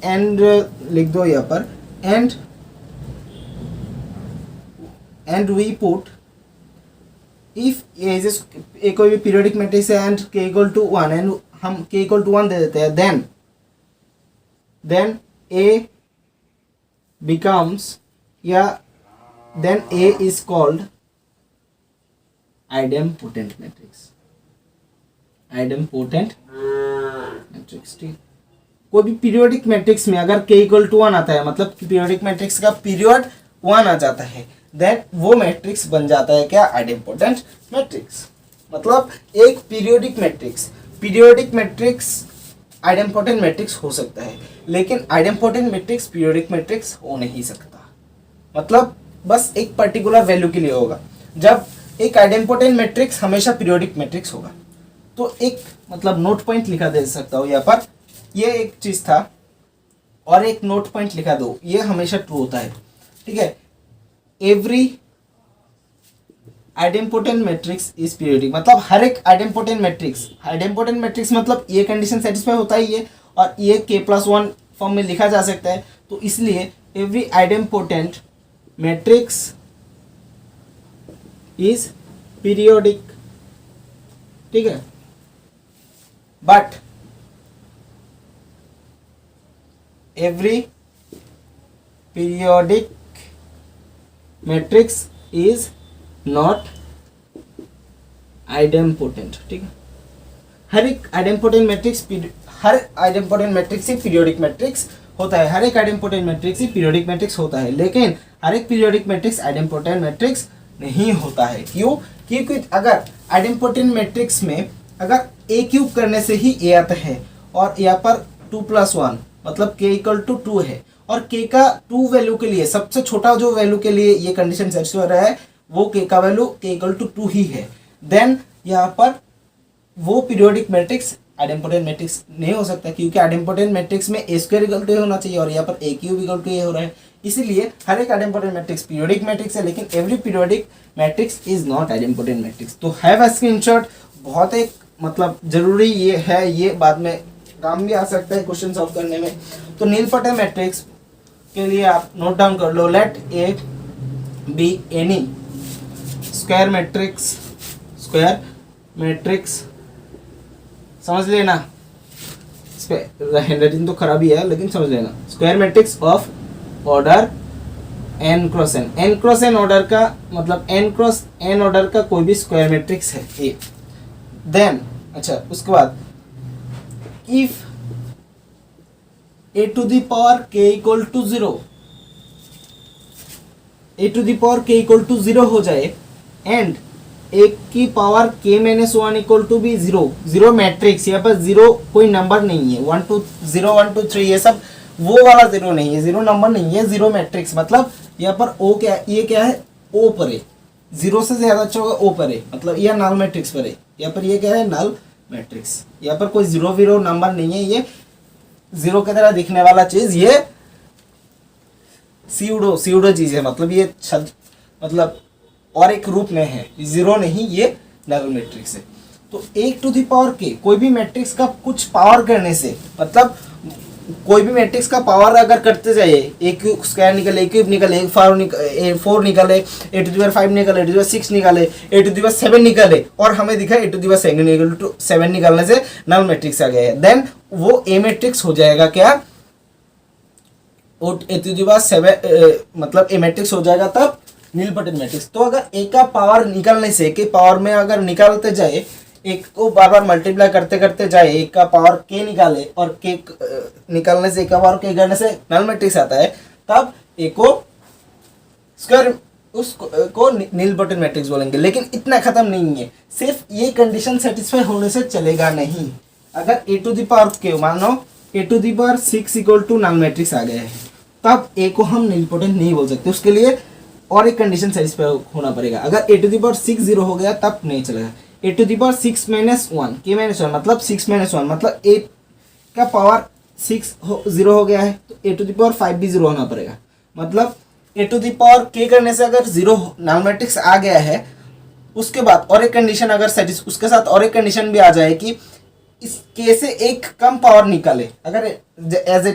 एंड लिख दो यहाँ पर, एंड वी पुट, इफ ए कोई भी पीरियोडिक मैट्रिक्स है एंड के = 1, एंड हम के = 1 दे देते हैं, देन ए becomes, या then A is called idempotent matrix, idempotent matrix, ठीक। कोई भी पीरियोडिक मैट्रिक्स में अगर k = 1 आता है, मतलब पीरियोडिक मैट्रिक्स का पीरियड 1 आ जाता है, देन वो मैट्रिक्स बन जाता है क्या, आइडेम्पोटेंट मैट्रिक्स। मतलब एक पीरियोडिक मैट्रिक्स आइडेम्पोटेंट मैट्रिक्स हो सकता है, लेकिन आइडेम्पोटेंट मैट्रिक्स पीरियोडिक मैट्रिक्स हो नहीं सकता। मतलब बस एक पर्टिकुलर वैल्यू के लिए होगा, जब एक आइडेम्पोटेंट मैट्रिक्स हमेशा पीरियोडिक मैट्रिक्स होगा। तो एक मतलब नोट पॉइंट लिखा दे सकता हूँ यहाँ पर, ये एक चीज़ था, और एक नोट पॉइंट लिखा दो, ये हमेशा ट्रू होता है, ठीक है। Every idempotent matrix is periodic, मतलब हर एक आइडेम्पोटेंट मैट्रिक्स मतलब ये कंडीशन सेटिस्फाई होता ही है, और ये k+1 फॉर्म में लिखा जा सकता है। तो इसलिए every idempotent matrix is periodic, ठीक है। But every periodic matrix is not idempotent, ठीक है। हर एक आइडेम्पोटेंट मैट्रिक्स ही पीरियोडिक मैट्रिक्स होता है, हर एक आइडेम्पोटेंट मैट्रिक्स ही पीरियोडिक मैट्रिक्स होता है, लेकिन हर एक पीरियोडिक मैट्रिक्स आइडेम्पोटेंट मैट्रिक्स नहीं होता है। क्यों? क्योंकि अगर आइडेम्पोटेंट मैट्रिक्स में अगर ए क्यूब करने से ही ए आता है और यहाँ पर 2+1 मतलब k इक्वल टू 2 है, और k का 2 वैल्यू के लिए सबसे छोटा जो वैल्यू के लिए ये कंडीशन सेटिस्फाई हो रहा है वो k का वैल्यू k इक्वल टू 2 ही है, देन यहाँ पर वो पीरियोडिक मैट्रिक्स आइडेम्पोटेंट मैट्रिक्स नहीं हो सकता, क्योंकि आइडेम्पोटेंट मैट्रिक्स में ए स्क्वायर इक्वल टू ए होना चाहिए और यहाँ पर ए क्यूब इक्वल टू ए हो रहा है। इसीलिए हर एक आइडेम्पोटेंट मैट्रिक्स पीरियोडिक मैट्रिक्स है, लेकिन every periodic matrix is not idempotent matrix. तो हैव अ स्क्रीनशॉट बहुत एक मतलब जरूरी ये है, ये बाद में काम भी आ सकता है क्वेश्चन सॉल्व करने में। तो नीलपटे मैट्रिक्स के लिए आप नोट डाउन कर लो, let A B any square matrix समझ लेना, हैंडराइटिंग तो खराब ही है लेकिन समझ लेना, square matrix of order n cross n order का मतलब n क्रॉस n ऑर्डर का कोई भी स्क्वायर मैट्रिक्स है ए। देन अच्छा उसके बाद if a to the power k equal to 0, a to the power k equal to 0 हो जाए एंड एक की power k minus 1 equal to भी 0 मैट्रिक्स, यहाँ पर 0 कोई नंबर नहीं है, 1 2 0 1 2 3 ये सब वो वाला 0 नहीं है, 0 नंबर नहीं है, 0 मैट्रिक्स मतलब यहाँ पर ओ क्या ये क्या है ओ पर है, 0 से ज्यादा अच्छा होगा ओ पर है, मतलब यह नल मैट्रिक्स पर है, यहाँ पर ये क्या है नल मैट्रिक्स, यहाँ पर कोई 0 नंबर नहीं है, ये 0 की तरह दिखने वाला चीज ये सीउडो चीज है, मतलब ये मतलब और एक रूप में है, 0 नहीं ये नल मैट्रिक्स है। तो एक टू द पावर के कोई भी मैट्रिक्स का कुछ पावर करने से मतलब कोई भी मैट्रिक्स का पावर अगर करते जाइए, ए क्यूब स्क्वायर निकले, ए क्यूब निकले, ए 4 निकले, ए टू द पावर 5 निकले, ए टू द पावर 6 निकले, ए टू द पावर 7 निकले और हमें दिखा ए टू द पावर 7 निकलने से नल मैट्रिक्स आ गया है, देन वो ए मैट्रिक्स हो जाएगा क्या, ए टू द पावर 7 मतलब ए मैट्रिक्स हो जाएगा तब नीलपटेंट मैट्रिक्स। तो अगर ए का पावर निकलने से के पावर में अगर निकालते जाए, एक को बार बार मल्टीप्लाई करते करते जाए, एक का पावर के निकाले और के निकालने से एक का पावर के करने से नल मैट्रिक्स आता है, तब एक को स्क्वायर उसको नीलपटेंट मैट्रिक्स बोलेंगे। लेकिन इतना खत्म नहीं है, सिर्फ ये कंडीशन सेटिस्फाई होने से चलेगा नहीं, अगर ए टू द पावर के मानो A to the power 6 equal to null matrix आ गया है, तब ए को हम नीलपटेंट नहीं बोल सकते, उसके लिए और एक कंडीशन सेटिस्फाई होना पड़ेगा। अगर ए टू द पावर 6 0 हो गया तब नहीं चलेगा, ए टू द पावर 6 माइनस 1 के माइनस 1 मतलब 6 माइनस 1 मतलब ए का पावर 0 हो गया है, तो ए टू द पावर 5 भी 0 होना पड़ेगा, मतलब ए टू द पावर के करने से अगर 0 नल मैट्रिक्स आ गया है, उसके बाद और एक कंडीशन अगर उसके साथ और एक कंडीशन भी आ जाए कि इस के से एक कम पावर निकाले, अगर एज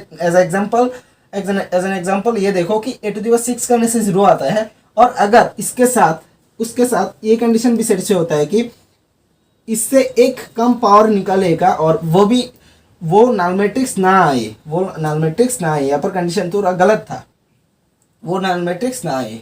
एन एग्जाम्पल ये देखो कि ए टू द पावर 6 करने से 0 आता है, और अगर इसके साथ उसके साथ ये कंडीशन भी सेटिस्फाई होता है कि इससे एक कम पावर निकलेगा और वो नल मैट्रिक्स ना आए, यहाँ पर कंडीशन तो गलत था, वो नल मैट्रिक्स ना आए,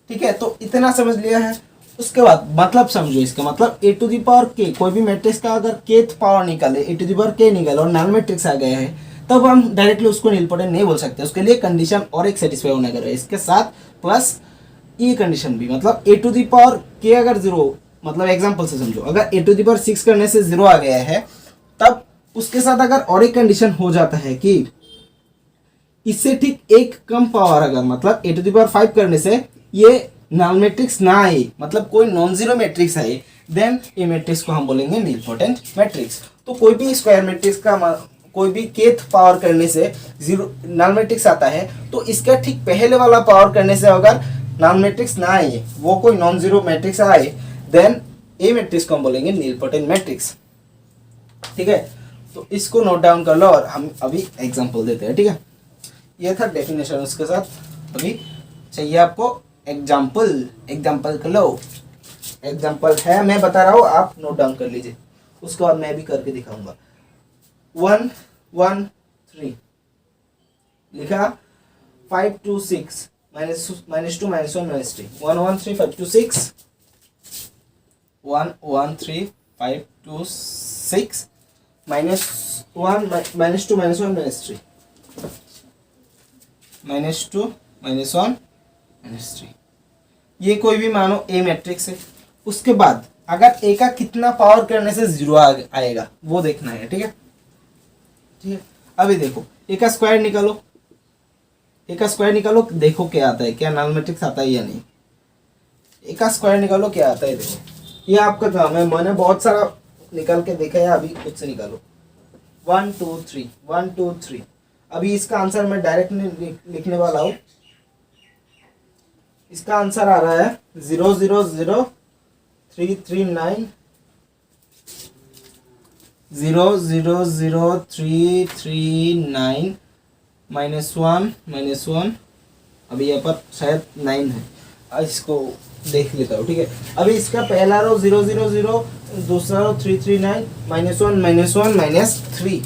ठीक है। तो इतना समझ लिया है, उसके बाद मतलब समझो इसका मतलब ए टू द पावर के कोई भी मैट्रिक्स का अगर केथ पावर निकाले, ए टू द पावर के निकाले और नल मैट्रिक्स आ गया है, तब हम डायरेक्टली उसको नीलपटेंट नहीं बोल सकते, उसके लिए कंडीशन और एक सेटिस्फाई होना करे, इसके साथ प्लस ये कंडीशन भी, मतलब ए टू द पावर के अगर 0 मतलब एग्जांपल से समझो, अगर ए टू द पावर 6 करने से 0 आ गया है, तब उसके साथ अगर और एक कंडीशन हो जाता है कि इससे ठीक एक कम पावर अगर मतलब ए टू द पावर 5 करने से ये नल मैट्रिक्स ना आए, मतलब कोई नॉन जीरो मैट्रिक्स आए, देन ए मैट्रिक्स को हम बोलेंगे नीलपटेंट मैट्रिक्स। तो कोई भी स्क्वायर मैट्रिक्स का कोई भी केथ पावर करने से 0 नल मैट्रिक्स आता है, तो इसका ठीक पहले वाला पावर करने से अगर नल मैट्रिक्स ना आए, वो कोई नॉन जीरो मैट्रिक्स आए, देन ए मैट्रिक्स को हम बोलेंगे नीलपटेंट मैट्रिक्स, ठीक है। तो इसको नोट डाउन कर लो और हम अभी एग्जांपल देते हैं, ठीक है। ये था डेफिनेशन, उसके साथ अभी चाहिए आपको एग्जाम्पल कर लो, एग्जाम्पल है मैं बता रहा हूँ, आप नोट डाउन कर लीजिए, उसके बाद मैं भी करके दिखाऊंगा। 1 1 3 लिखा, 5 2 6 -2 -1 -3 1 1 3 5 2 6 1 1 3 5 2 6 -1 -2 -1 -3 -2 -1 -3। ये कोई भी मानो ए मैट्रिक्स है। उसके बाद अगर ए का कितना पावर करने से जीरो आएगा वो देखना है। ठीक है, ठीक है। अभी देखो ए का स्क्वायर निकालो, ए का स्क्वायर निकालो, देखो क्या आता है, क्या नल मैट्रिक्स आता है या नहीं। ए का स्क्वायर निकालो क्या आता है, देखो ये आपका काम है, मैंने बहुत सारा निकाल के देखा है, अभी खुद से निकालो। 1 2 3 1 2 3। अभी इसका आंसर मैं डायरेक्ट लिखने वाला हूँ। इसका आंसर आ रहा है 0 0 0 3 3 9 0 0 0 3 3 9 -1 अभी यहाँ पर शायद 9 है, इसको देख लेता हूँ। ठीक है, अभी इसका पहला रो 0 0 0, दूसरा रो 3 3 9 -1 -3।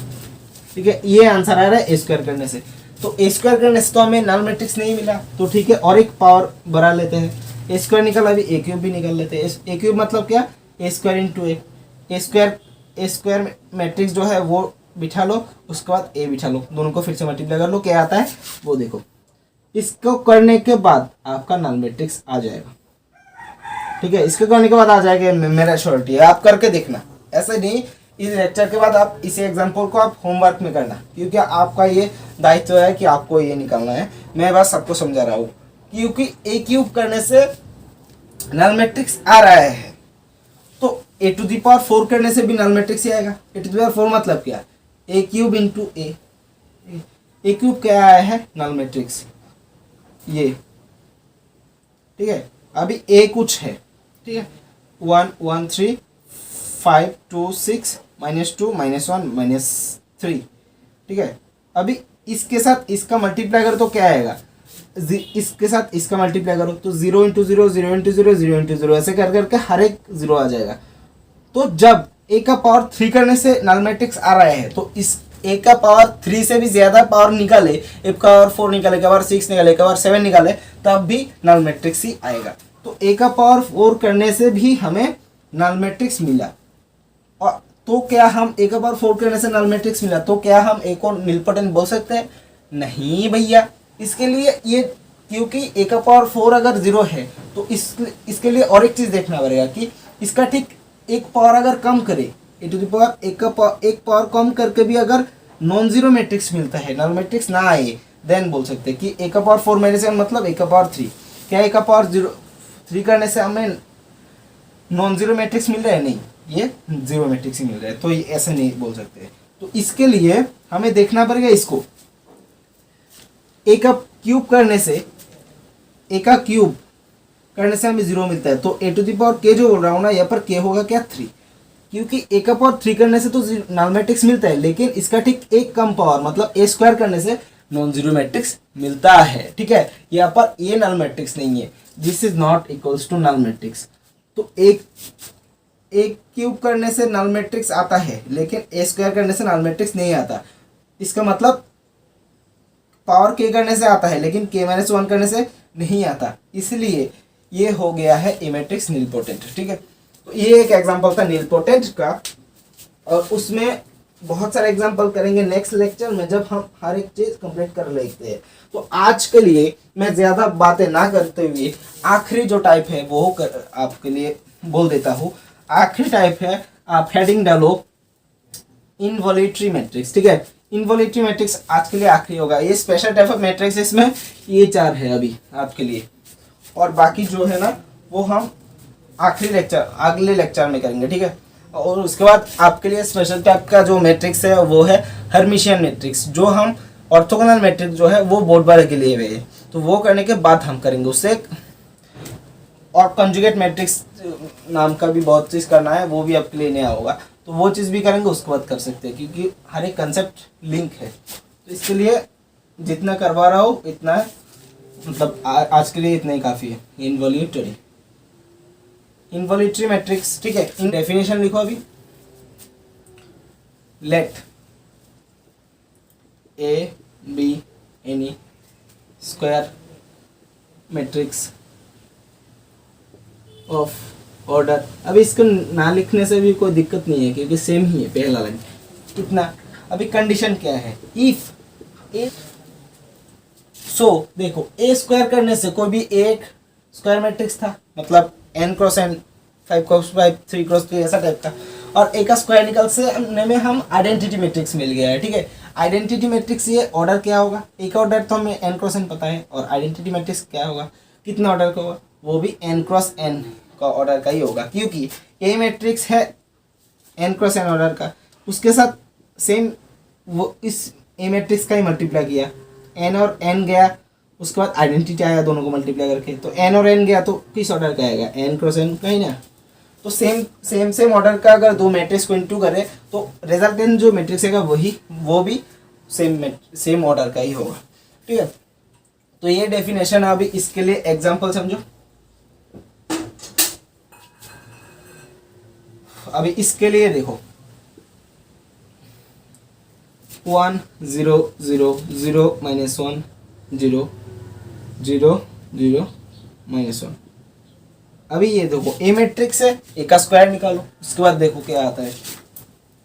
ठीक है, ये आंसर आ रहा है ए स्क्वायर करने से। तो ए स्क्वायर करने से तो हमें नल मैट्रिक्स नहीं मिला, तो ठीक है और एक पावर बढ़ा लेते हैं। ए स्क्वायर निकल, अभी ए क्यूब भी निकाल लेते हैं। ए क्यूब मतलब क्या, ए स्क्वायर इंटू ए स्क्वायर मैट्रिक्स जो है वो बिठा लो, उसके बाद ए बिठा लो, दोनों को फिर से मल्टीप्लाई कर लो, क्या आता है वो देखो। इसको करने के बाद आपका नल मैट्रिक्स आ जाएगा। ठीक है, इसके करने के बाद आ जाएगा, मेरा श्योरिटी है, आप करके देखना। ऐसा नहीं, इस लेक्चर के बाद आप इस एग्जाम्पल को आप होमवर्क में करना, क्योंकि आपका ये दायित्व है कि आपको ये निकालना है। मैं बस सबको समझा रहा हूँ, क्योंकि ए क्यूब करने से नल मैट्रिक्स आ रहा है, तो ए टू दी पावर 4 करने से भी नल मैट्रिक्स ही आएगा। ए टू दी पावर 4 मतलब क्या, ए क्यूब इंटू ए क्यूब क्या आया है, नल मैट्रिक्स ये। ठीक है, अभी ए कुछ है, ठीक है, 1 1 3 5 2 6 -2 -1 -3। ठीक है, अभी इसके साथ इसका मल्टीप्लाई करो तो क्या आएगा, इसके साथ इसका मल्टीप्लाई करो तो 0 इंटू 0 0 इंटू 0 0 इंटू 0 ऐसे कर करके हर एक 0 आ जाएगा। तो जब ए का पावर 3 करने से नल मैट्रिक्स आ रहा है, तो इस ए का पावर 3 से भी ज्यादा पावर निकाले, ए का पावर 4 निकाले, का पावर 6 निकाले, का पावर 7 निकाले, तब भी नल मैट्रिक्स ही आएगा। तो ए का पावर 4 करने से भी हमें नल मैट्रिक्स मिला। और तो क्या हम ए का पावर 4 करने से नल मैट्रिक्स मिला, तो क्या हम ए को निलपोटेंट बोल सकते हैं? नहीं भैया, इसके लिए ये, क्योंकि ए का पावर 4 अगर 0 है तो इसके लिए और एक चीज देखना पड़ेगा कि इसका ठीक एक पावर अगर कम करे, ए टू द पावर एक पावर कम करके भी अगर नॉन जीरो मैट्रिक्स मिलता है, नल मैट्रिक्स ना आए, देन बोल सकते हैं कि ए का पावर 4 -1 मतलब ए का पावर 3। क्या ए का पावर 3 करने से हमें नॉन जीरो मैट्रिक्स मिल रहा है? नहीं, ये जीरो मैट्रिक्स ही मिल रहा है, तो ये ऐसे नहीं बोल सकते। तो इसके लिए हमें देखना पड़ेगा इसको, ए का क्यूब करने से, ए का क्यूब करने से हमें 0 मिलता है, तो ए टू द पावर के जो बोल रहा हूँ ना, यहाँ पर के होगा क्या 3, क्योंकि ए का पावर 3 करने से तो नल मैट्रिक्स मिलता है, लेकिन इसका ठीक एक कम पावर मतलब ए स्क्वायर करने से नॉन जीरो मैट्रिक्स मिलता है। ठीक है, यहाँ पर ये नल मैट्रिक्स नहीं है, this is not equals to null matrix. तो एक क्यूब करने से नल मैट्रिक्स आता है, लेकिन ए स्क्वायर करने से नल मैट्रिक्स नहीं आता। इसका मतलब पावर के करने से आता है, लेकिन के -1 करने से नहीं आता, इसलिए ये हो गया है ए मैट्रिक्स निलपोटेंट। ठीक है, तो ये एक एग्जांपल था निलपोटेंट का, और उसमें बहुत सारे एग्जांपल करेंगे नेक्स्ट लेक्चर में, जब हम हर एक चीज कंप्लीट कर लेते हैं। तो आज के लिए मैं ज्यादा बातें ना करते हुए आखिरी जो टाइप है वो आपके लिए बोल देता हूँ। आखिरी टाइप है, आप हेडिंग डालो इनवॉल्यूटरी मैट्रिक्स। ठीक है, इनवॉल्यूटरी मैट्रिक्स आज के लिए आखिरी होगा। ये स्पेशल टाइप ऑफ मैट्रिक्स, इसमें ये 4 है अभी आपके लिए, और बाकी जो है ना वो हम आखिरी लेक्चर अगले लेक्चर में करेंगे। ठीक है, और उसके बाद आपके लिए स्पेशल टाइप का जो मैट्रिक्स है वो है हर्मिशियन मैट्रिक्स, जो हम ऑर्थोगोनल मैट्रिक्स जो है वो बोर्ड वाले के लिए हुए है, तो वो करने के बाद हम करेंगे उससे। और कंजुगेट मैट्रिक्स नाम का भी बहुत चीज़ करना है, वो भी आपके लिए नया होगा, तो वो चीज़ भी करेंगे, उसके बाद कर सकते हैं, क्योंकि हर एक कंसेप्ट लिंक है। तो इसके लिए जितना करवा रहा हूँ इतना है, मतलब आज के लिए इतना ही काफ़ी है। इनवॉल्यूटरी मैट्रिक्स, ठीक है, इन डेफिनेशन लिखो अभी। Let A B any square matrix of order. अभी इसको ना लिखने से भी कोई दिक्कत नहीं है क्योंकि सेम ही है पहला लाइन। कितना, अभी कंडीशन क्या है, इफ ए, सो देखो ए स्क्वायर करने से कोई भी एक स्क्वायर मैट्रिक्स था, मतलब n cross n, 5 cross 5, 3 cross 3 ऐसा टाइप का, और ए का स्क्वायर निकलने में हम आइडेंटिटी मैट्रिक्स मिल गया है। ठीक है, आइडेंटिटी मैट्रिक्स ये ऑर्डर क्या होगा, ए का ऑर्डर तो हमें n क्रॉस n पता है, और आइडेंटिटी मैट्रिक्स क्या होगा, कितना ऑर्डर का होगा, वो भी n क्रॉस n का ऑर्डर का ही होगा, क्योंकि ए मैट्रिक्स है n क्रॉस n ऑर्डर का, उसके साथ सेम वो इस ए मैट्रिक्स का ही मल्टीप्लाई किया, n और n गया, उसके बाद आइडेंटिटी आया दोनों को मल्टीप्लाई करके, तो n और n गया तो किस ऑर्डर का आएगा, n क्रॉस n का ही ना। तो सेम ऑर्डर का अगर दो मैट्रिक्स को इंटू करें तो रिजल्टेंट जो मैट्रिक्स आएगा वो भी सेम ऑर्डर का ही होगा। ठीक है, तो ये डेफिनेशन, अभी इसके लिए एग्जांपल समझो। अभी इसके लिए देखो 1 0 0 0 -1 0 0 0 -1। अभी ये देखो ए मैट्रिक्स है, ए का स्क्वायर निकालो, उसके बाद देखो क्या आता है,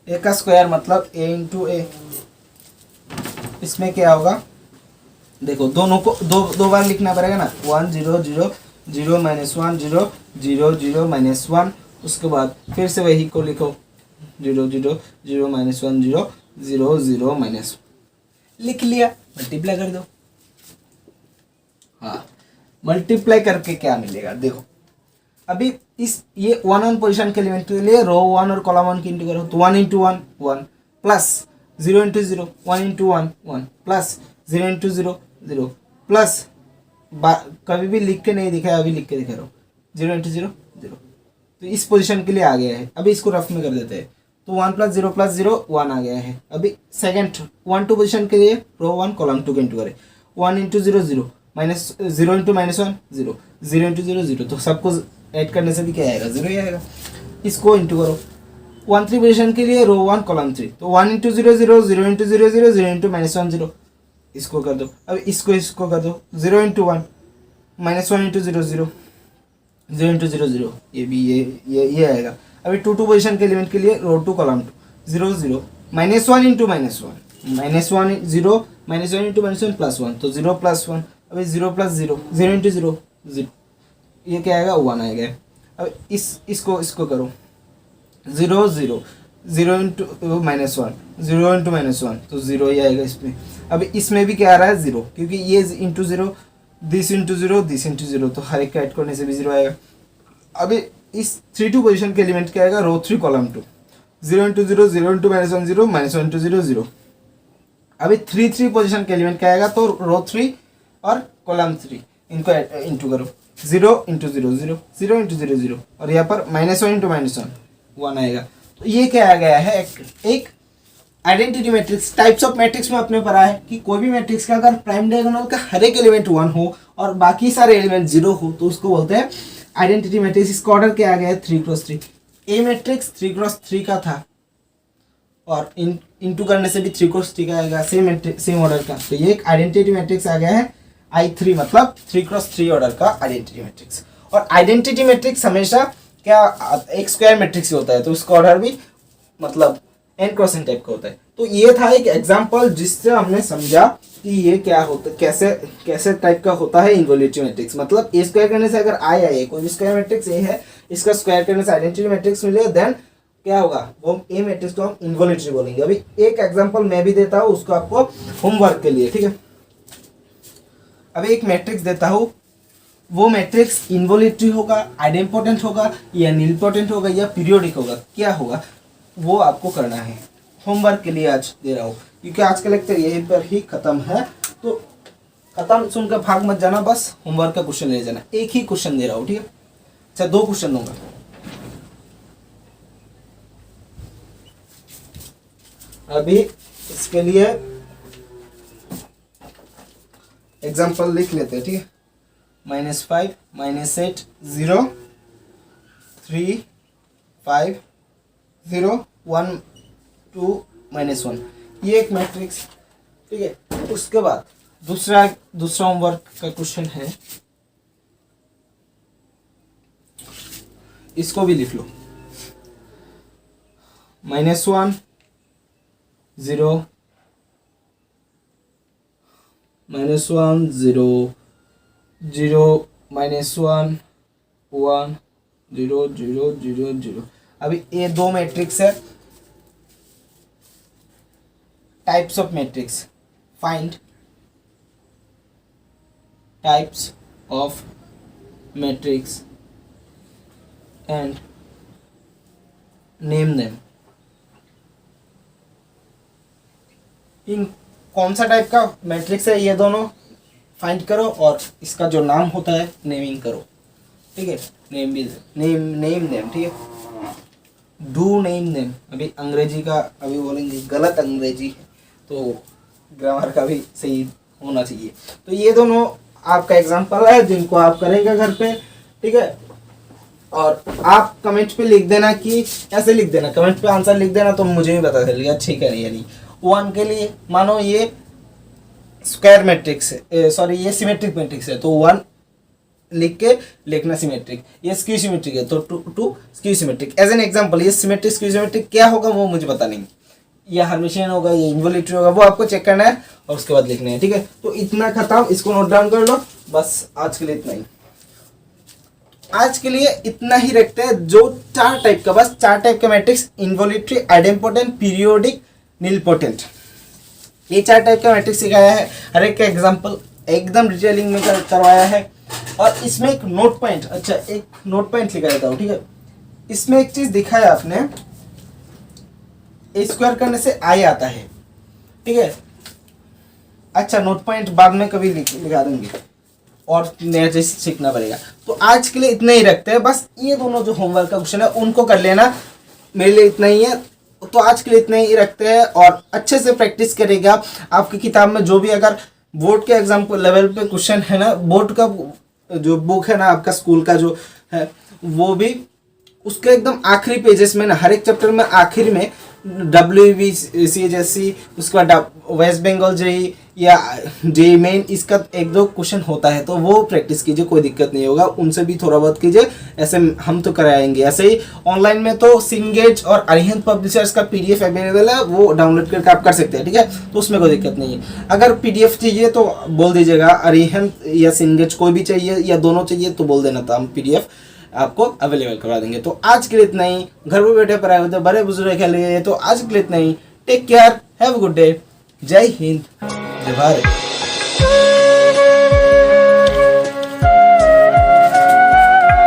ए का स्क्वायर मतलब ए इंटू ए, इसमें क्या होगा, देखो दोनों को दो बार लिखना पड़ेगा ना, 1 0 0 0 -1 0 0 0 -1, उसके बाद फिर से वही को लिखो 0 0 0 -1 0 0 0 -1, लिख लिया, मल्टीप्लाई कर दो। हाँ, मल्टीप्लाई करके क्या मिलेगा देखो, अभी इस ये 1 1 पोजीशन के एलिमेंट के लिए रो 1 और कॉलम 1 की इंटू करो, तो 1 into 1 1 plus 0 into 0 1 into 1 1 plus 0 into 0 0 plus, कभी भी लिख के नहीं दिखाया, अभी लिख के दिखा रहा हूँ, 0 इंटू 0 0, तो इस पोजीशन के लिए आ गया है। अभी इसको रफ में कर देते हैं, तो 1 प्लस 0 प्लस 0 1 आ गया है। अभी सेकेंड 1 2 पोजीशन के लिए रो 1 कॉलम 2 के इंटू करें, 1 इंटू 0 0 माइनस 0 इंटू -1 0 0 इंटू 0 0, तो सबको ऐड करने से भी क्या आएगा, 0 ही आएगा। इसको इंटू करो 1 3 पोजीशन के लिए रो 1 कॉलम 3, तो 1 इंटू 0 0 0 इंटू 0 0 0 इंटू -1 0, इसको कर दो। अब इसको कर दो 0 इंटू 1 -1 इंटू 0 0 0 इंटू 0 0, ये भी ये आएगा। अभी 2 2 पोजीशन के एलिमेंट के लिए रो 2 कॉलम 2 0 0 -1 इंटू -1 -1 0 -1 इंटू -1 प्लस 1, तो 0 प्लस 1, अभी 0 प्लस 0 0 इंटू 0 0, ये क्या आएगा 1 आएगा। अब इसको करो 0 0 0 इंटू -1 0 इंटू -1, तो 0 ही आएगा इसमें। अब इसमें भी क्या आ रहा है 0, क्योंकि ये into 0 this into 0 this into 0, तो हर एक का ऐड करने से भी 0 आएगा। अभी इस 3 2 पोजीशन के एलिमेंट क्या आएगा, रो 3 कॉलम 2 0 इंटू 0 0 इंटू -1 0 -1 इंटू 0 0। अभी 3 3 पोजीशन के एलिमेंट क्या आएगा, तो रो 3 और कॉलम 3 इनको इंटू करो, 0 इंटू 0 0 0 इंटू 0 0, और यहाँ पर -1 इंटू -1 1 आएगा। तो ये क्या आ गया है, एक identity matrix. Types of matrix में आपने पढ़ा है कि कोई भी मैट्रिक्स का अगर प्राइम डायगोनल का हर एक एलिमेंट 1 हो और बाकी सारे एलिमेंट 0 हो तो उसको बोलते हैं आइडेंटिटी मैट्रिक्स। इसका ऑर्डर क्या आ गया है, 3 क्रॉस 3। ए मैट्रिक्स 3 क्रॉस 3 का था, और इंटू करने से भी 3 क्रॉस 3 का आएगा, सेम ऑर्डर का। तो ये एक आइडेंटिटी मैट्रिक्स आ गया है I3, मतलब 3 क्रॉस 3 ऑर्डर का आइडेंटिटी मैट्रिक्स। और आइडेंटिटी मैट्रिक्स हमेशा क्या एक स्क्वायर मैट्रिक्स होता है, तो उसका ऑर्डर भी मतलब n क्रॉस n टाइप का होता है। तो ये था एक एग्जांपल जिससे हमने समझा कि ये क्या होता है, कैसे टाइप का होता है इनवॉल्यूटिव मैट्रिक्स। मतलब ए स्क्वायर करने से अगर आई आए, कोई भी स्क्वायर मैट्रिक्स ए है, इसका स्क्वायर करने से आइडेंटिटी मैट्रिक्स मिलेगा, देन क्या होगा, वो ए मैट्रिक्स को हम इनवॉल्यूटिव बोलेंगे। अभी एक एग्जांपल मैं भी देता हूँ उसको आपको होमवर्क के लिए, ठीक है। अभी एक मैट्रिक्स देता हूँ, वो मैट्रिक्स इनवॉल्यूटिव होगा, आइडेम्पोटेंट होगा, या नीलपोटेंट होगा, या पीरियोडिक होगा, क्या होगा वो आपको करना है। होमवर्क के लिए आज दे रहा हूँ, क्योंकि आज का लेक्चर यहीं पर ही खत्म है। तो खत्म सुनकर भाग मत जाना, बस होमवर्क का क्वेश्चन ले जाना। एक ही क्वेश्चन दे रहा हूँ, ठीक है। अच्छा, 2 क्वेश्चन दूंगा। अभी इसके लिए एग्जाम्पल लिख लेते हैं, ठीक है। -5 -8 0 3 5 0 1 2 -1, ये एक मैट्रिक्स, ठीक है। उसके बाद दूसरा होमवर्क का क्वेश्चन है इसको भी लिख लो, -1 0 -1 0 0 -1 1 0 0 0 0। अभी ये दो मैट्रिक्स है। Types of matrix, find types of matrix and name them. इन कौन सा टाइप का मैट्रिक्स है ये दोनों फाइंड करो और इसका जो नाम होता है नेमिंग करो, ठीक है। नेम भी नेम देम, ठीक है। Do name them. अभी अंग्रेजी का अभी बोलेंगे गलत अंग्रेजी है तो ग्रामर का भी सही होना चाहिए। तो ये दोनों आपका एग्जाम्पल है जिनको आप करेंगे घर पे, ठीक है। और आप कमेंट पे लिख देना कि ऐसे लिख देना, कमेंट पे आंसर लिख देना तो मुझे भी पता चलेगा ठीक है या नहीं। 1 के लिए मानो ये स्क्वायर मैट्रिक्स है, सॉरी ये सिमेट्रिक मैट्रिक्स है तो 1 लिख के लिखना सिमेट्रिक। ये स्क्यू सिमेट्रिक है तो 2 skew symmetric. As an example ये सिमेट्रिक स्क्यू सिमेट्रिक क्या होगा वो मुझे पता नहीं, या हर्मिशियन होगा या इन्वोल्यूटरी होगा, वो आपको चेक करना है और उसके बाद लिखना है, ठीक है। तो इतना खत्म, इसको नोट डाउन कर लो। बस आज के लिए इतना ही, आज के लिए इतना ही रखते हैं। जो 4 टाइप का, बस 4 टाइप का matrix, involutory, idempotent, periodic, nilpotent, ये 4 टाइप का मैट्रिक्स सिखाया है। हर एक का एग्जाम्पल एकदम डिटेलिंग में करवाया है। और इसमें एक नोट पॉइंट, अच्छा एक नोट पॉइंट लिखा देता हूँ, ठीक है। इसमें एक चीज दिखाया आपने, ए स्क्वायर करने से आई आता है, ठीक है। अच्छा नोट पॉइंट बाद में कभी लिखा देंगे और नया चीज सीखना पड़ेगा। तो आज के लिए इतना ही रखते हैं। बस ये दोनों जो होमवर्क का क्वेश्चन है उनको कर लेना, मेरे लिए इतना ही है। तो आज के लिए इतना ही रखते हैं और अच्छे से प्रैक्टिस करेगा। आपकी किताब में जो भी अगर बोर्ड के एग्जाम को लेवल पे क्वेश्चन है ना, बोर्ड का जो बुक है ना आपका स्कूल का जो है, वो भी उसके एकदम आखिरी पेजेस में ना, हर एक चैप्टर में आखिर में WBCHSC, उसके बाद वेस्ट बंगाल जेई या जेई मेन, इसका 1-2 क्वेश्चन होता है तो वो प्रैक्टिस कीजिए, कोई दिक्कत नहीं होगा। उनसे भी थोड़ा बहुत कीजिए, ऐसे हम तो कराएंगे। ऐसे ही ऑनलाइन में तो सिंगेज और अरिहंत पब्लिशर्स का PDF अवेलेबल है, वो डाउनलोड करके आप कर सकते हैं, ठीक है। तो उसमें कोई दिक्कत नहीं है। अगर PDF चाहिए तो बोल दीजिएगा, अरिहंत या सिंगेज कोई भी चाहिए या दोनों चाहिए तो बोल देना, था हम PDF आपको अवेलेबल करवा देंगे। तो आज के लिए इतना ही। घर पे बैठे पढ़ाई होते बड़े बुजुर्ग के लिए, तो आज के लिए इतना ही। Take care, have a good day, जय हिंद, जय भारत।